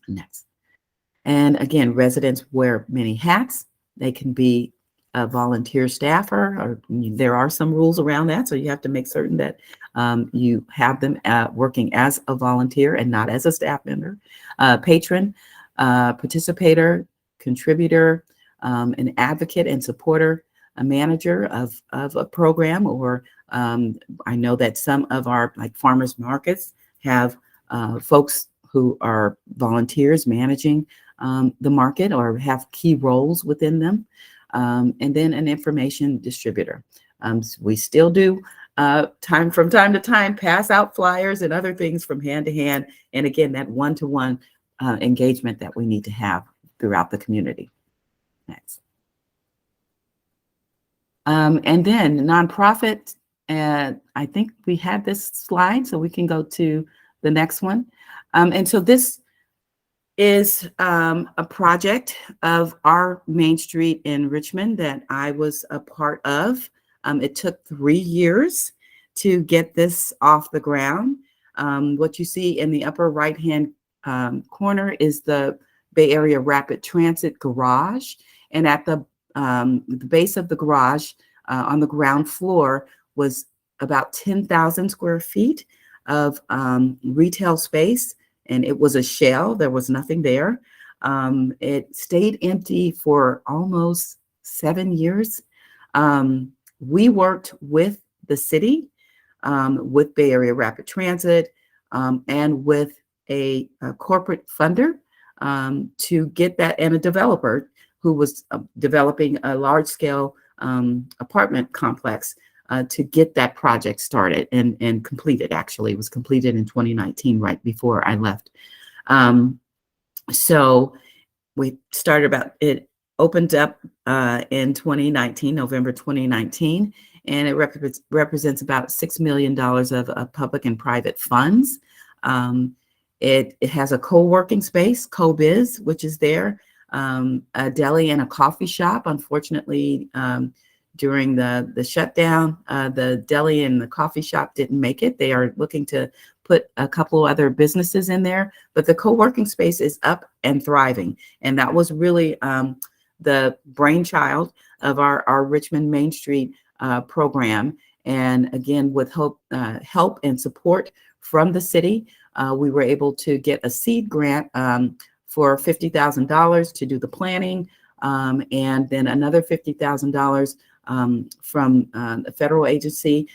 Next. And again, residents wear many hats. They can be a volunteer staffer, or there are some rules around that. So you have to make certain that you have them working as a volunteer and not as a staff member, patron, participator, contributor, an advocate and supporter, a manager of a program, or I know that some of our farmers markets have folks who are volunteers managing the market or have key roles within them. And then an information distributor. We still do from time to time pass out flyers and other things from hand to hand. And again, that one-to-one engagement that we need to have throughout the community. Next. And then nonprofit, I think we had this slide, so we can go to the next one. And so this is a project of our Main Street in Richmond that I was a part of. It took 3 years to get this off the ground. What you see in the upper right-hand corner is the Bay Area Rapid Transit Garage. And at the base of the garage, on the ground floor, was about 10,000 square feet of retail space. And it was a shell. There was nothing there. It stayed empty for almost 7 years. We worked with the city, with Bay Area Rapid Transit, and with a corporate funder to get that, and a developer who was developing a large-scale apartment complex to get that project started and completed. Actually, it was completed in 2019, right before I left. So we started it opened up in 2019, November 2019, and it represents about $6 million of public and private funds. It has a co-working space, CoBiz, which is there, a deli and a coffee shop. Unfortunately, during the shutdown, the deli and the coffee shop didn't make it. They are looking to put a couple other businesses in there, but the co-working space is up and thriving. And that was really the brainchild of our Richmond Main Street program. And again, with help and support from the city, we were able to get a seed grant for $50,000 to do the planning, and then another $50,000 from a federal agency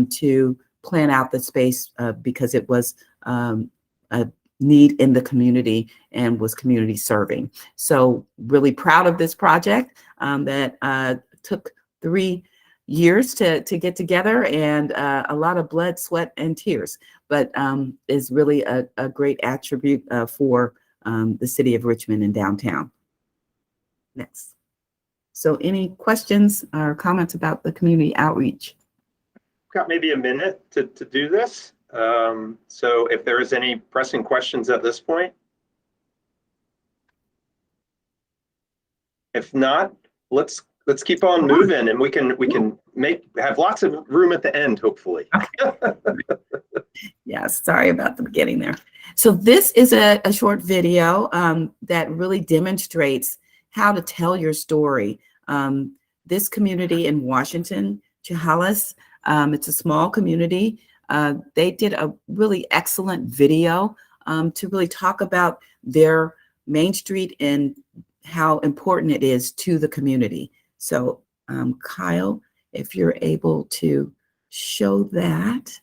to plan out the space because it was a need in the community and was community serving. So really proud of this project that took 3 years to get together, and a lot of blood, sweat, and tears, but is really a great attribute for the city of Richmond and downtown. Next. So any questions or comments about the community outreach? Got maybe a minute to do this. So if there is any pressing questions at this point. If not, let's keep on moving, and we can have lots of room at the end, hopefully. Yeah, sorry about the beginning there. So this is a short video that really demonstrates how to tell your story. This community in Washington, Chehalis, it's a small community. They did a really excellent video to really talk about their Main Street and how important it is to the community. So Kyle, if you're able to show that.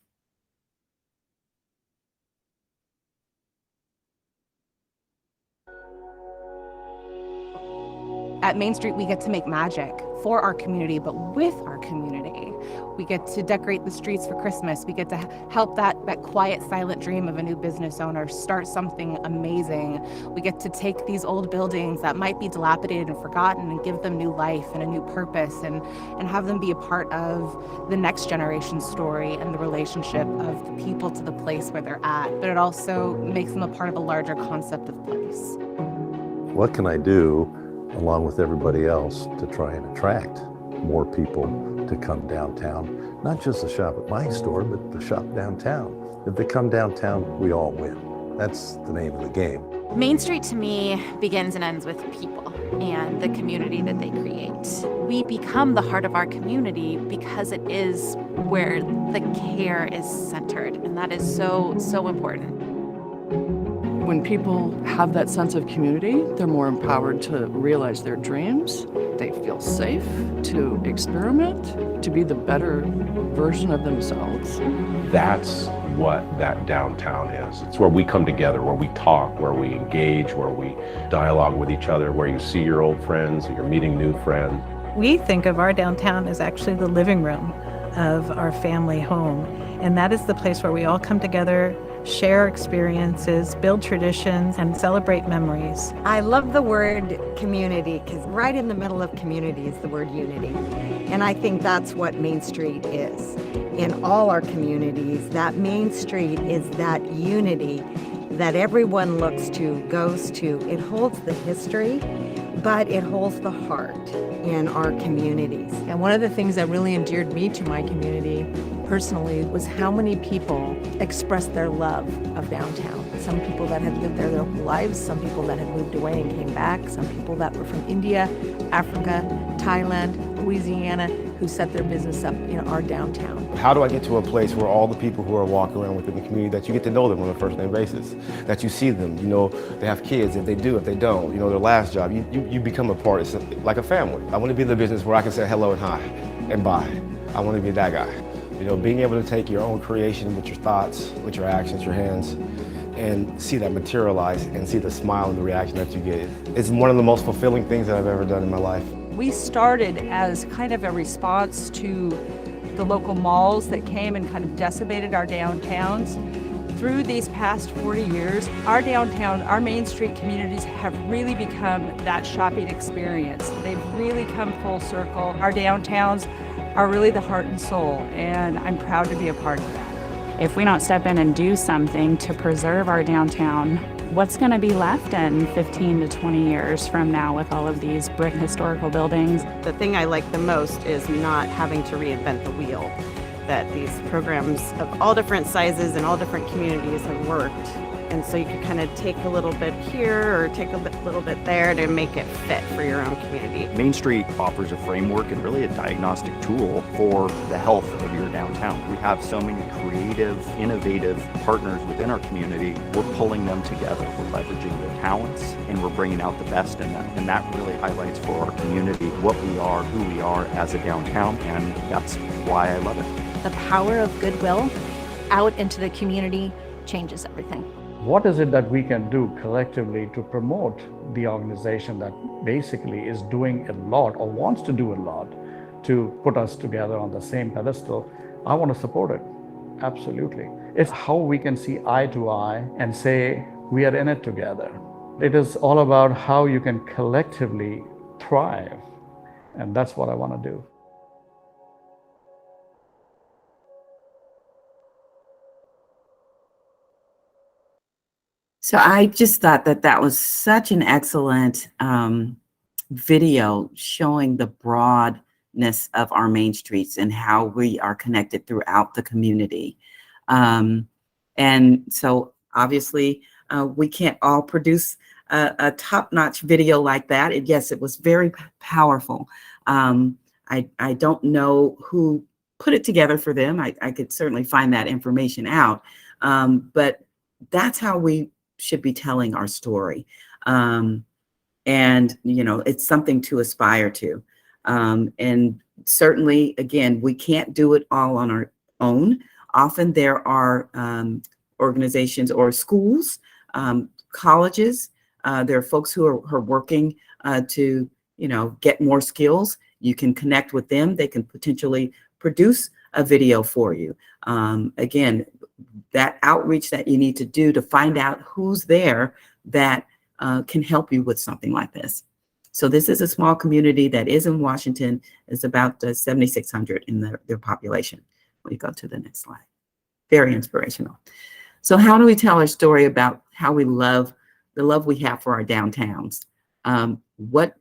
At Main Street, we get to make magic for our community, but with our community. We get to decorate the streets for Christmas. We get to help that quiet, silent dream of a new business owner start something amazing. We get to take these old buildings that might be dilapidated and forgotten and give them new life and a new purpose, and have them be a part of the next generation's story and the relationship of the people to the place where they're at. But it also makes them a part of a larger concept of place. What can I do along with everybody else to try and attract more people to come downtown, not just to shop at my store, but to shop downtown. If they come downtown, we all win. That's the name of the game. Main Street to me begins and ends with people and the community that they create. We become the heart of our community because it is where the care is centered, and that is so, so important. When people have that sense of community, they're more empowered to realize their dreams. They feel safe to experiment, to be the better version of themselves. That's what that downtown is. It's where we come together, where we talk, where we engage, where we dialogue with each other, where you see your old friends, you're meeting new friends. We think of our downtown as actually the living room of our family home. And that is the place where we all come together, share experiences, build traditions, and celebrate memories. I love the word community because right in the middle of community is the word unity. And I think that's what Main Street is. In all our communities, that Main Street is that unity that everyone looks to, goes to. It holds the history, but it holds the heart in our communities. And one of the things that really endeared me to my community personally was how many people expressed their love of downtown. Some people that had lived there their whole lives, some people that had moved away and came back, some people that were from India, Africa, Thailand, Louisiana, who set their business up in our downtown. How do I get to a place where all the people who are walking around within the community, that you get to know them on a first name basis, that you see them, you know, they have kids, if they do, if they don't, you know, their last job, you become a part, it's like a family. I want to be in the business where I can say hello and hi and bye. I want to be that guy. You know, being able to take your own creation with your thoughts, with your actions, your hands, and see that materialize and see the smile and the reaction that you get. It's one of the most fulfilling things that I've ever done in my life. We started as kind of a response to the local malls that came and kind of decimated our downtowns. Through these past 40 years, our downtown, our Main Street communities have really become that shopping experience. They've really come full circle. Our downtowns are really the heart and soul, and I'm proud to be a part of that. If we don't step in and do something to preserve our downtown, what's going to be left in 15 to 20 years from now with all of these brick historical buildings? The thing I like the most is not having to reinvent the wheel, that these programs of all different sizes and all different communities have worked. And so you can kind of take a little bit here or take a little bit there to make it fit for your own community. Main Street offers a framework and really a diagnostic tool for the health of your downtown. We have so many creative, innovative partners within our community. We're pulling them together. We're leveraging their talents and we're bringing out the best in them. And that really highlights for our community what we are, who we are as a downtown. And that's why I love it. The power of goodwill out into the community changes everything. What is it that we can do collectively to promote the organization that basically is doing a lot or wants to do a lot to put us together on the same pedestal? I want to support it. Absolutely. It's how we can see eye to eye and say we are in it together. It is all about how you can collectively thrive. And that's what I want to do. So I just thought that that was such an excellent video showing the broadness of our main streets and how we are connected throughout the community. And so obviously we can't all produce a top-notch video like that. And yes, it was very powerful. I don't know who put it together for them. I could certainly find that information out. But that's how we should be telling our story. And, you know, it's something to aspire to. And certainly, again, we can't do it all on our own. Often there are organizations or schools, colleges, there are folks who are working to, you know, get more skills. You can connect with them. They can potentially produce a video for you. Again, that outreach that you need to do to find out who's there that can help you with something like this. So this is a small community that is in Washington. It's about 7,600 in their population. We go to the next slide. Very inspirational. So how do we tell our story about how we love, the love we have for our downtowns? What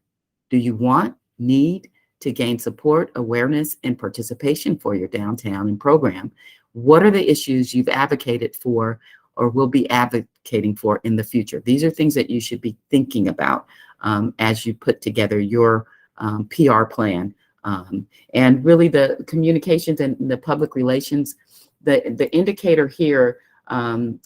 do you want, need to gain support, awareness, and participation for your downtown and program? What are the issues you've advocated for or will be advocating for in the future? These are things that you should be thinking about as you put together your PR plan. And really the communications and the public relations, the indicator here in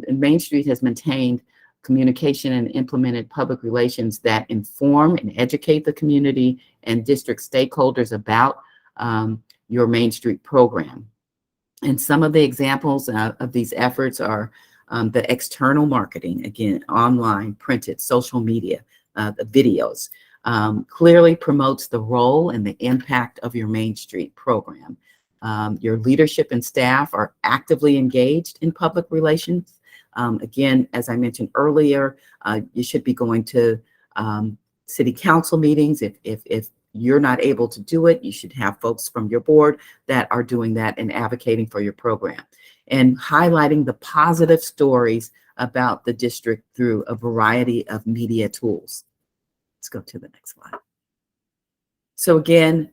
Main Street has maintained communication and implemented public relations that inform and educate the community and district stakeholders about your Main Street program. And some of the examples of these efforts are the external marketing, again, online, printed, social media, the videos, clearly promotes the role and the impact of your Main Street program. Your leadership and staff are actively engaged in public relations. Again, as I mentioned earlier, you should be going to city council meetings. If you're not able to do it, you should have folks from your board that are doing that and advocating for your program and highlighting the positive stories about the district through a variety of media tools. Let's go to the next slide. So again,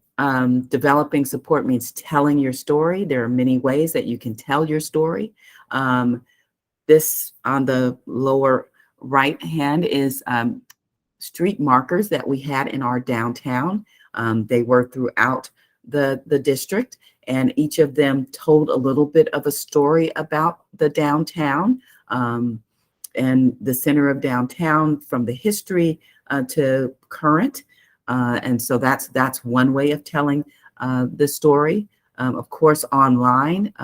developing support means telling your story. There are many ways that you can tell your story. This on the lower right hand is street markers that we had in our downtown. They were throughout the district, and each of them told a little bit of a story about the downtown and the center of downtown from the history to current. And so that's one way of telling the story. Of course, online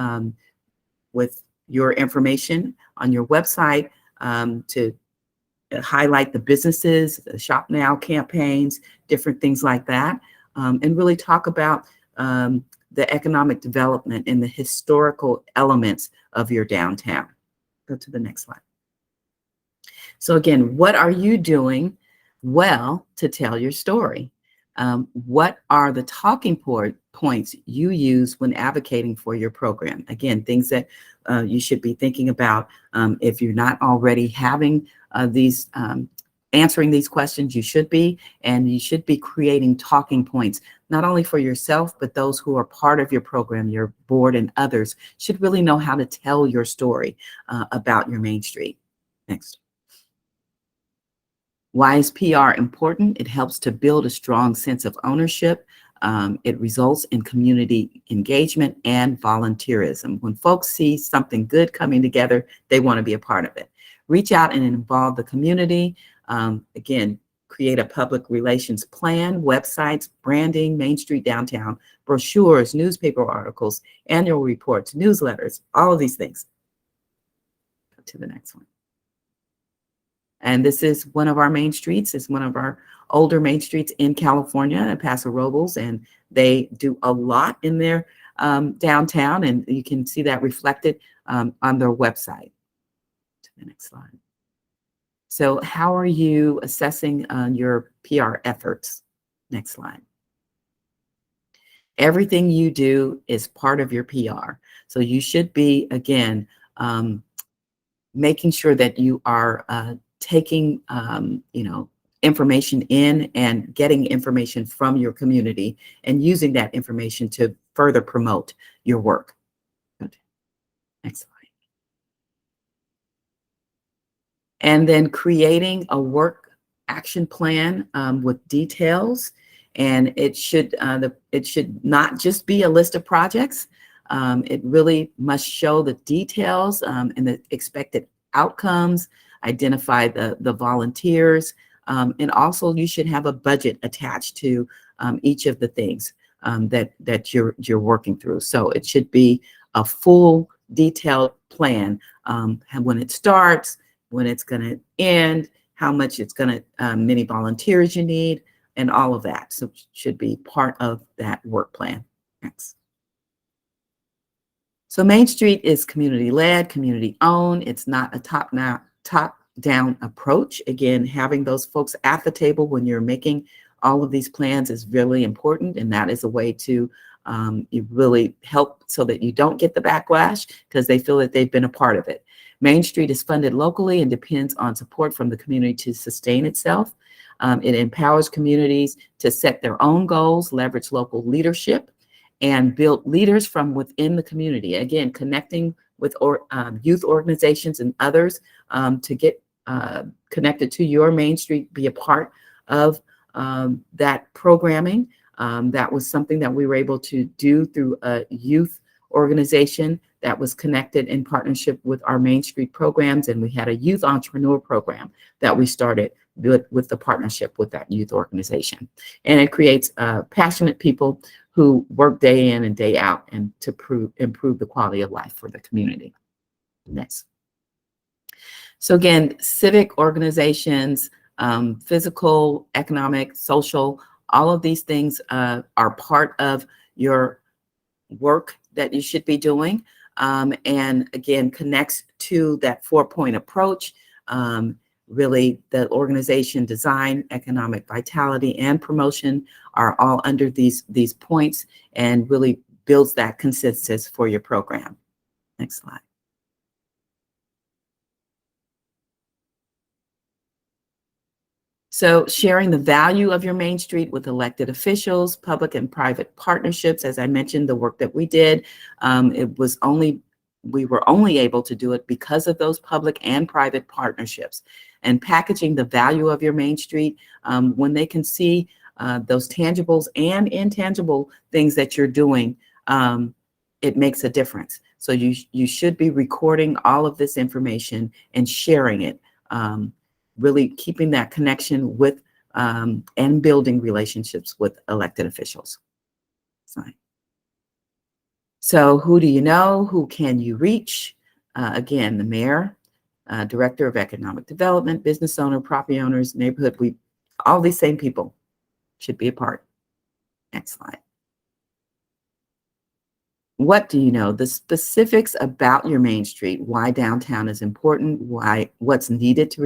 with your information on your website to highlight the businesses, the Shop Now campaigns, different things like that, and really talk about the economic development and the historical elements of your downtown. Go to the next slide. So again, what are you doing well to tell your story? What are the talking points you use when advocating for your program? Again, things that you should be thinking about. If you're not already having these answering these questions, you should be, and you should be creating talking points, not only for yourself, but those who are part of your program, your board and others should really know how to tell your story about your Main Street. Next. Why is PR important? It helps to build a strong sense of ownership. It results in community engagement and volunteerism. When folks see something good coming together, they want to be a part of it. Reach out and involve the community. Again, create a public relations plan, websites, branding, Main Street Downtown, brochures, newspaper articles, annual reports, newsletters, all of these things. Go to the next one. And this is one of our main streets. It's one of our older main streets in California, in Paso Robles, and they do a lot in their downtown, and you can see that reflected on their website. To the next slide. So how are you assessing your PR efforts? Next slide. Everything you do is part of your PR. So you should be, again, making sure that you are taking, information in and getting information from your community and using that information to further promote your work. Good. Next slide. And then creating a work action plan with details, and it should not just be a list of projects. It really must show the details and the expected outcomes, identify the volunteers, and also you should have a budget attached to each of the things that you're working through. So it should be a full detailed plan, when it starts, when it's going to end, how much it's going to, many volunteers you need, and all of that. So it should be part of that work plan. Next. So Main Street is community-led, community-owned. It's not a top-down approach. Again, having those folks at the table when you're making all of these plans is really important, and that is a way to you really help so that you don't get the backlash because they feel that they've been a part of it. Main Street is funded locally and depends on support from the community to sustain itself. It empowers communities to set their own goals, leverage local leadership, and build leaders from within the community. Again, connecting with youth organizations and others to get connected to your Main Street, be a part of that programming. That was something that we were able to do through a youth organization that was connected in partnership with our Main Street programs, and we had a youth entrepreneur program that we started with the partnership with that youth organization. And it creates passionate people who work day in and day out and to improve the quality of life for the community. Next. So again, civic organizations, physical, economic, social, all of these things are part of your work that you should be doing. And again, connects to that 4-point approach. Really, the organization design, economic vitality, and promotion are all under these points, and really builds that consensus for your program. Next slide. So sharing the value of your Main Street with elected officials, public and private partnerships. As I mentioned, the work that we did, we were only able to do it because of those public and private partnerships. And packaging the value of your Main Street, when they can see those tangibles and intangible things that you're doing, it makes a difference. So you should be recording all of this information and sharing it, really keeping that connection with and building relationships with elected officials. Sorry. So who do you know? Who can you reach? Again, the mayor, director of economic development, business owner, property owners, neighborhood. All these same people should be a part. Next slide. What do you know? The specifics about your main street, why downtown is important, what's needed to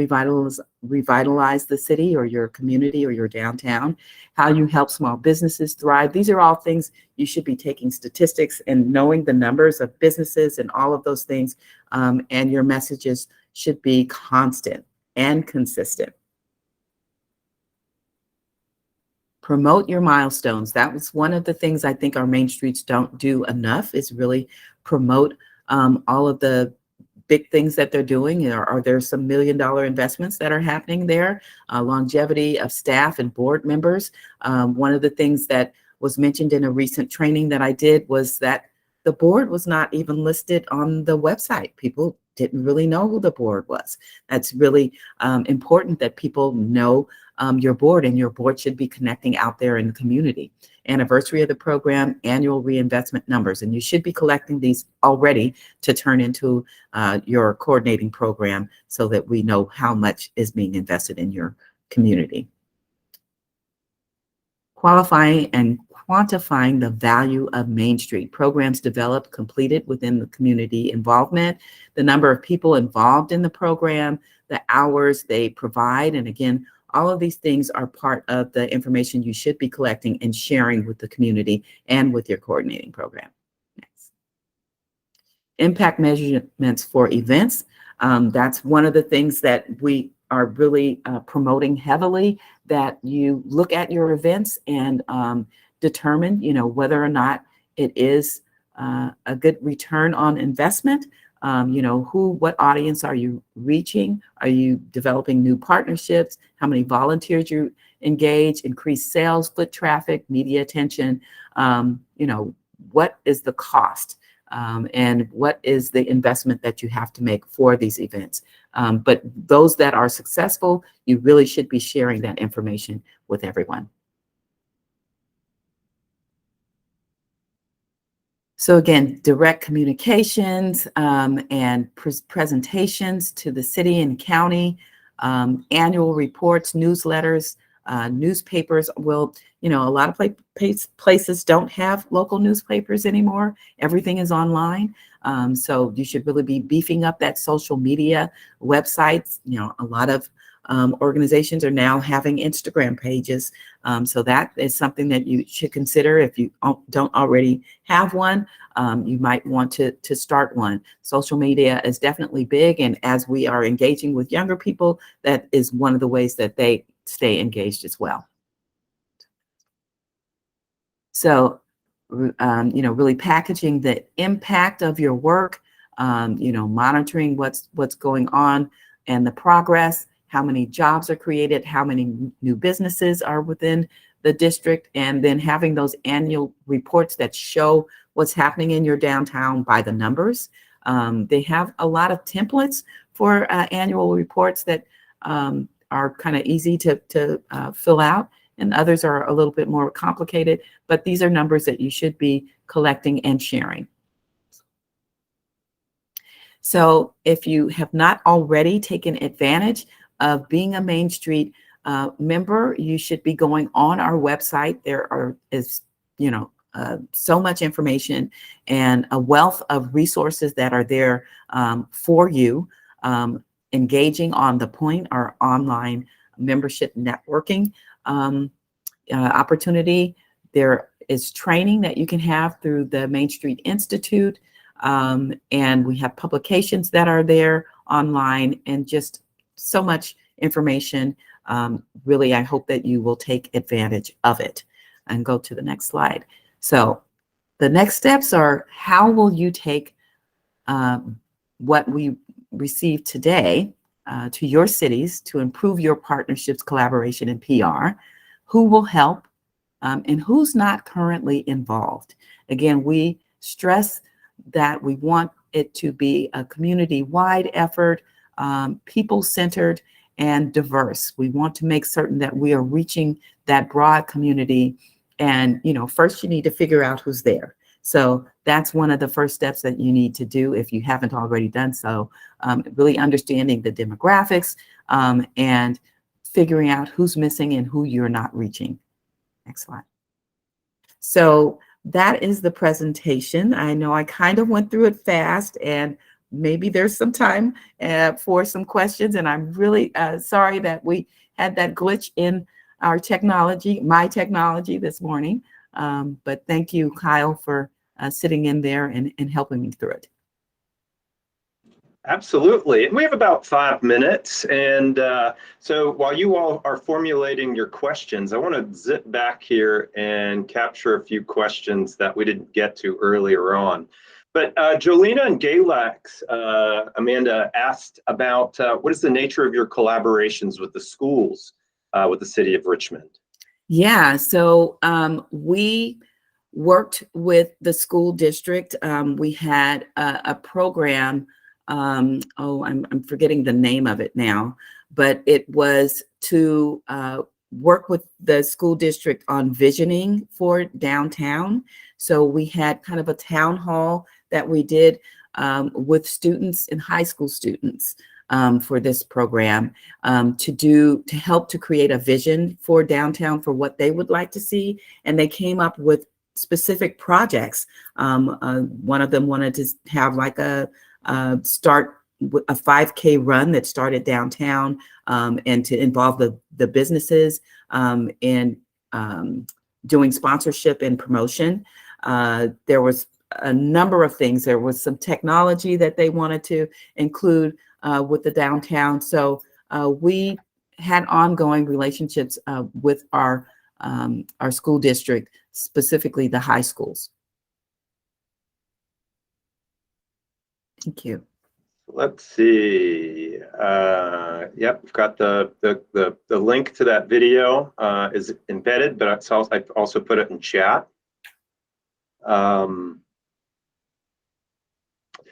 revitalize the city or your community or your downtown, how you help small businesses thrive. These are all things you should be taking statistics and knowing the numbers of businesses and all of those things. And your messages should be constant and consistent. Promote your milestones. That was one of the things I think our main streets don't do enough, is really promote all of the big things that they're doing. Are there some $1 million investments that are happening there? Longevity of staff and board members. One of the things that was mentioned in a recent training that I did was that the board was not even listed on the website. People didn't really know who the board was. That's really important that people know your board, and your board should be connecting out there in the community. Anniversary of the program, annual reinvestment numbers, and you should be collecting these already to turn into your coordinating program so that we know how much is being invested in your community. Qualifying and quantifying the value of Main Street. Programs developed, completed within the community involvement, the number of people involved in the program, the hours they provide, and again, all of these things are part of the information you should be collecting and sharing with the community and with your coordinating program. Next. Impact measurements for events. That's one of the things that we are really promoting heavily, that you look at your events and determine, whether or not it is a good return on investment. What audience are you reaching? Are you developing new partnerships? How many volunteers you engage? Increased sales, foot traffic, media attention? What is the cost? And what is the investment that you have to make for these events? But those that are successful, you really should be sharing that information with everyone. So again, direct communications and presentations to the city and county, annual reports, newsletters, newspapers. Well, a lot of places don't have local newspapers anymore. Everything is online. So you should really be beefing up that social media websites. A lot of organizations are now having Instagram pages. So that is something that you should consider. If you don't already have one, you might want to start one. Social media is definitely big. And as we are engaging with younger people, that is one of the ways that they stay engaged as well. So, really packaging the impact of your work, monitoring what's going on and the progress, how many jobs are created, how many new businesses are within the district, and then having those annual reports that show what's happening in your downtown by the numbers. They have a lot of templates for annual reports that are kind of easy to fill out, and others are a little bit more complicated, but these are numbers that you should be collecting and sharing. So if you have not already taken advantage of being a Main Street member, you should be going on our website. There is so much information and a wealth of resources that are there for you. Engaging on the Point, our online membership networking opportunity. There is training that you can have through the Main Street Institute. And we have publications that are there online, and just so much information. Really, I hope that you will take advantage of it. And go to the next slide. So the next steps are, how will you take what we received today to your cities to improve your partnerships, collaboration, and PR? Who will help and who's not currently involved? Again, we stress that we want it to be a community-wide effort, people-centered and diverse. We want to make certain that we are reaching that broad community. And, first you need to figure out who's there. So that's one of the first steps that you need to do if you haven't already done so. Really understanding the demographics and figuring out who's missing and who you're not reaching. Next slide. So that is the presentation. I know I kind of went through it fast, and maybe there's some time for some questions, and I'm really sorry that we had that glitch in our technology, my technology this morning. But thank you, Kyle, for sitting in there and helping me through it. Absolutely. And we have about 5 minutes. And so while you all are formulating your questions, I want to zip back here and capture a few questions that we didn't get to earlier on. But Jolena and Galax, Amanda, asked about what is the nature of your collaborations with the schools with the city of Richmond? Yeah, so we worked with the school district. We had a program. I'm forgetting the name of it now, but it was to work with the school district on visioning for downtown. So we had kind of a town hall that we did with students and high school students for this program to help to create a vision for downtown for what they would like to see. And they came up with specific projects. One of them wanted to have like start a 5K run that started downtown and to involve the businesses in doing sponsorship and promotion. There was a number of things. There was some technology that they wanted to include with the downtown. So we had ongoing relationships with our school district, specifically the high schools. Thank you. Let's see. Yep, we've got the link to that video is embedded, but I also put it in chat.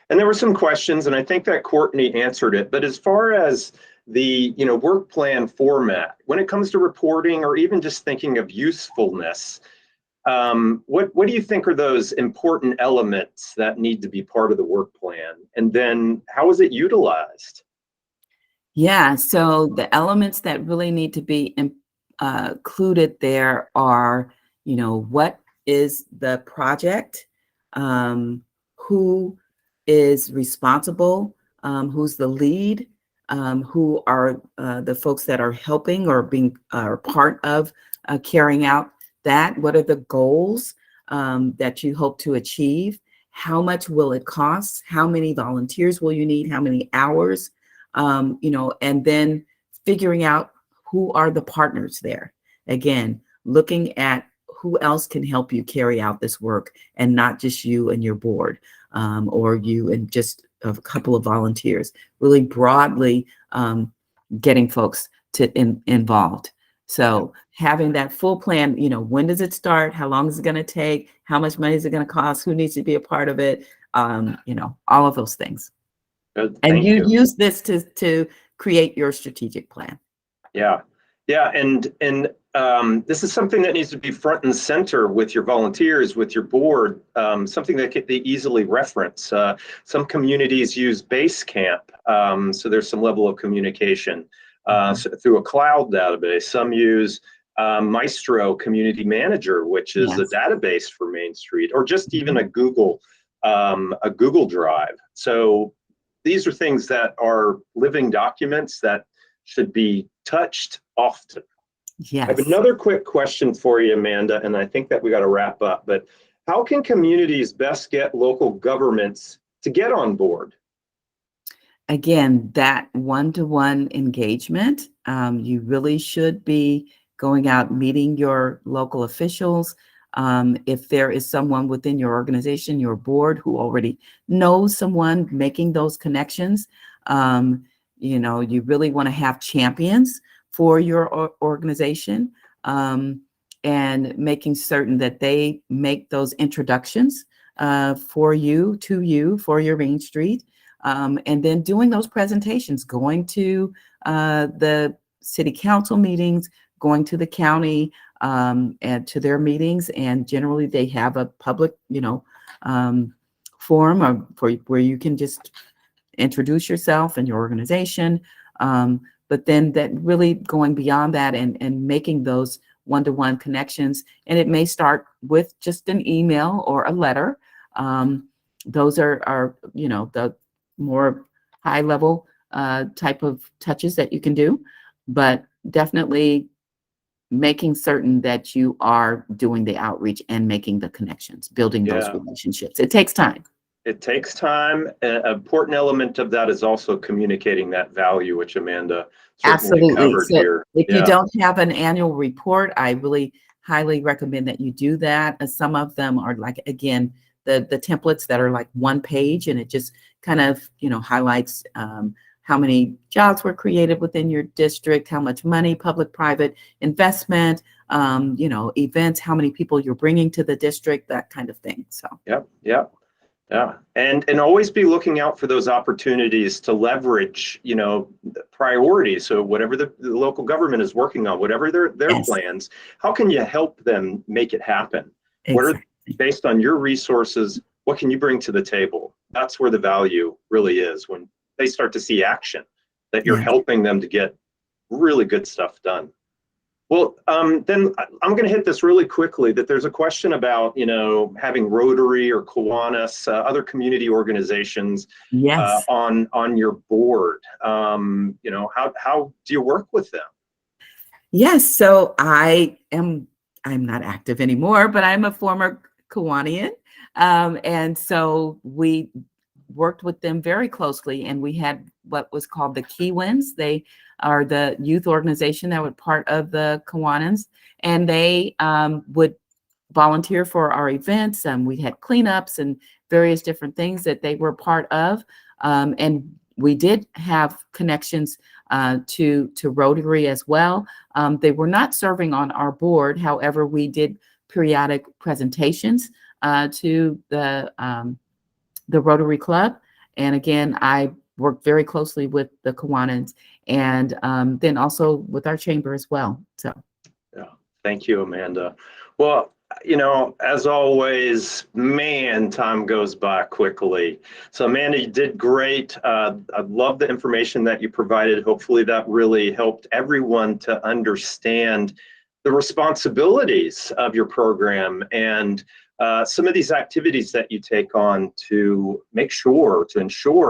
And there were some questions, and I think that Courtney answered it. But as far as the work plan format, when it comes to reporting or even just thinking of usefulness, what do you think are those important elements that need to be part of the work plan? And then how is it utilized? Yeah, so the elements that really need to be included there are, what is the project? Who is responsible? Who's the lead? Who are the folks that are helping or are part of carrying out that? What are the goals that you hope to achieve? How much will it cost? How many volunteers will you need? How many hours? And then figuring out who are the partners there. Again, looking at who else can help you carry out this work, and not just you and your board or you and just a couple of volunteers. Really broadly getting folks involved. So having that full plan, when does it start? How long is it going to take? How much money is it going to cost? Who needs to be a part of it? All of those things. Good. And Thank you you. use this to create your strategic plan. Yeah. And this is something that needs to be front and center with your volunteers, with your board, something that can be easily referenced. Some communities use Basecamp, so there's some level of communication through a cloud database. Some use Maestro Community Manager, which is a database for Main Street, or just even a Google Drive. So these are things that are living documents that should be touched often. Yes. I have another quick question for you, Amanda, and I think that we got to wrap up, but how can communities best get local governments to get on board? Again, that one-to-one engagement, you really should be going out, meeting your local officials. If there is someone within your organization, your board, who already knows someone, making those connections. You really want to have champions for your organization, and making certain that they make those introductions for you, for your Main Street. And then doing those presentations, going to the city council meetings, going to the county and to their meetings. And generally they have a public, forum where you can just introduce yourself and your organization. But then that really going beyond that and making those one-to-one connections. And it may start with just an email or a letter. Those are the more high level type of touches that you can do, but definitely making certain that you are doing the outreach and making the connections, building those relationships. It takes time. It takes time. An important element of that is also communicating that value, which Amanda certainly covered here. If you don't have an annual report, I really highly recommend that you do that. Some of them are like, again, the templates that are like one page, and it just kind of, highlights how many jobs were created within your district, how much money, public, private investment, events, how many people you're bringing to the district, that kind of thing. So. Yep. Yeah, and always be looking out for those opportunities to leverage, priorities. So whatever the local government is working on, whatever their plans, how can you help them make it happen? Exactly. What are, based on your resources, what can you bring to the table? That's where the value really is, when they start to see action, that you're helping them to get really good stuff done. Well, then I'm going to hit this really quickly, that there's a question about, having Rotary or Kiwanis, other community organizations on your board. How do you work with them? Yes, so I'm not active anymore, but I'm a former Kiwanian. And so we worked with them very closely, and we had what was called the Kiwans. They are the youth organization that were part of the Kiwanans, and they would volunteer for our events. We had cleanups and various different things that they were part of. And we did have connections to Rotary as well. They were not serving on our board. However, we did periodic presentations to the Rotary Club. And again, I work very closely with the Kiwanans, and then also with our chamber as well. So, yeah, thank you, Amanda. Well, as always, man, time goes by quickly. So Amanda, you did great. I love the information that you provided. Hopefully that really helped everyone to understand the responsibilities of your program and some of these activities that you take on to ensure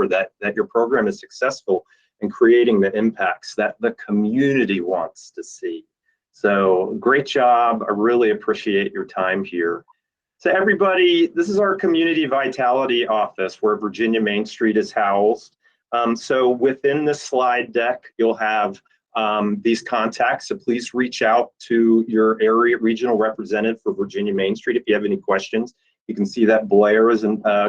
that your program is successful in creating the impacts that the community wants to see. So great job. I really appreciate your time here. So everybody, this is our Community Vitality Office where Virginia Main Street is housed. So within this slide deck, you'll have these contacts. So please reach out to your area regional representative for Virginia Main Street if you have any questions. You can see that Blair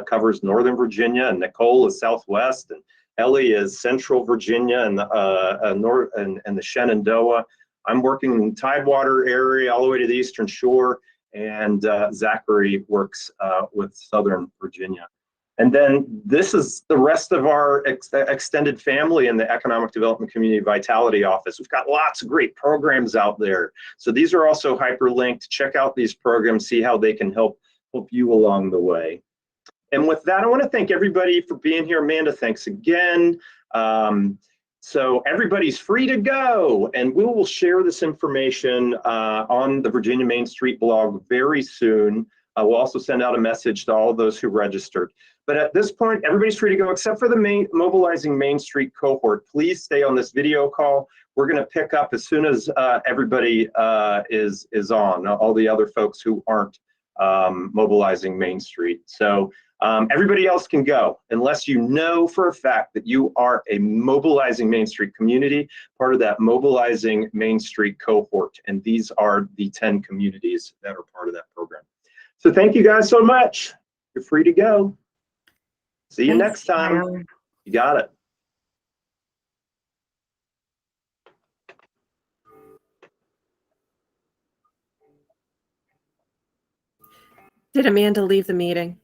covers Northern Virginia, and Nicole is Southwest, and Ellie is Central Virginia and the Shenandoah. I'm working in the Tidewater area all the way to the Eastern Shore, and Zachary works with Southern Virginia. And then this is the rest of our extended family in the Economic Development Community Vitality Office. We've got lots of great programs out there. So these are also hyperlinked. Check out these programs, see how they can help you along the way. And with that, I want to thank everybody for being here. Amanda, thanks again. So everybody's free to go, and we will share this information on the Virginia Main Street blog very soon. We'll also send out a message to all of those who registered. But at this point, everybody's free to go except for the Mobilizing Main Street cohort. Please stay on this video call. We're going to pick up as soon as everybody is on, all the other folks who aren't mobilizing Main Street. So everybody else can go unless you know for a fact that you are a Mobilizing Main Street community, part of that Mobilizing Main Street cohort. And these are the 10 communities that are part of that program. So thank you guys so much. You're free to go. See you next time. You got it. Did Amanda leave the meeting?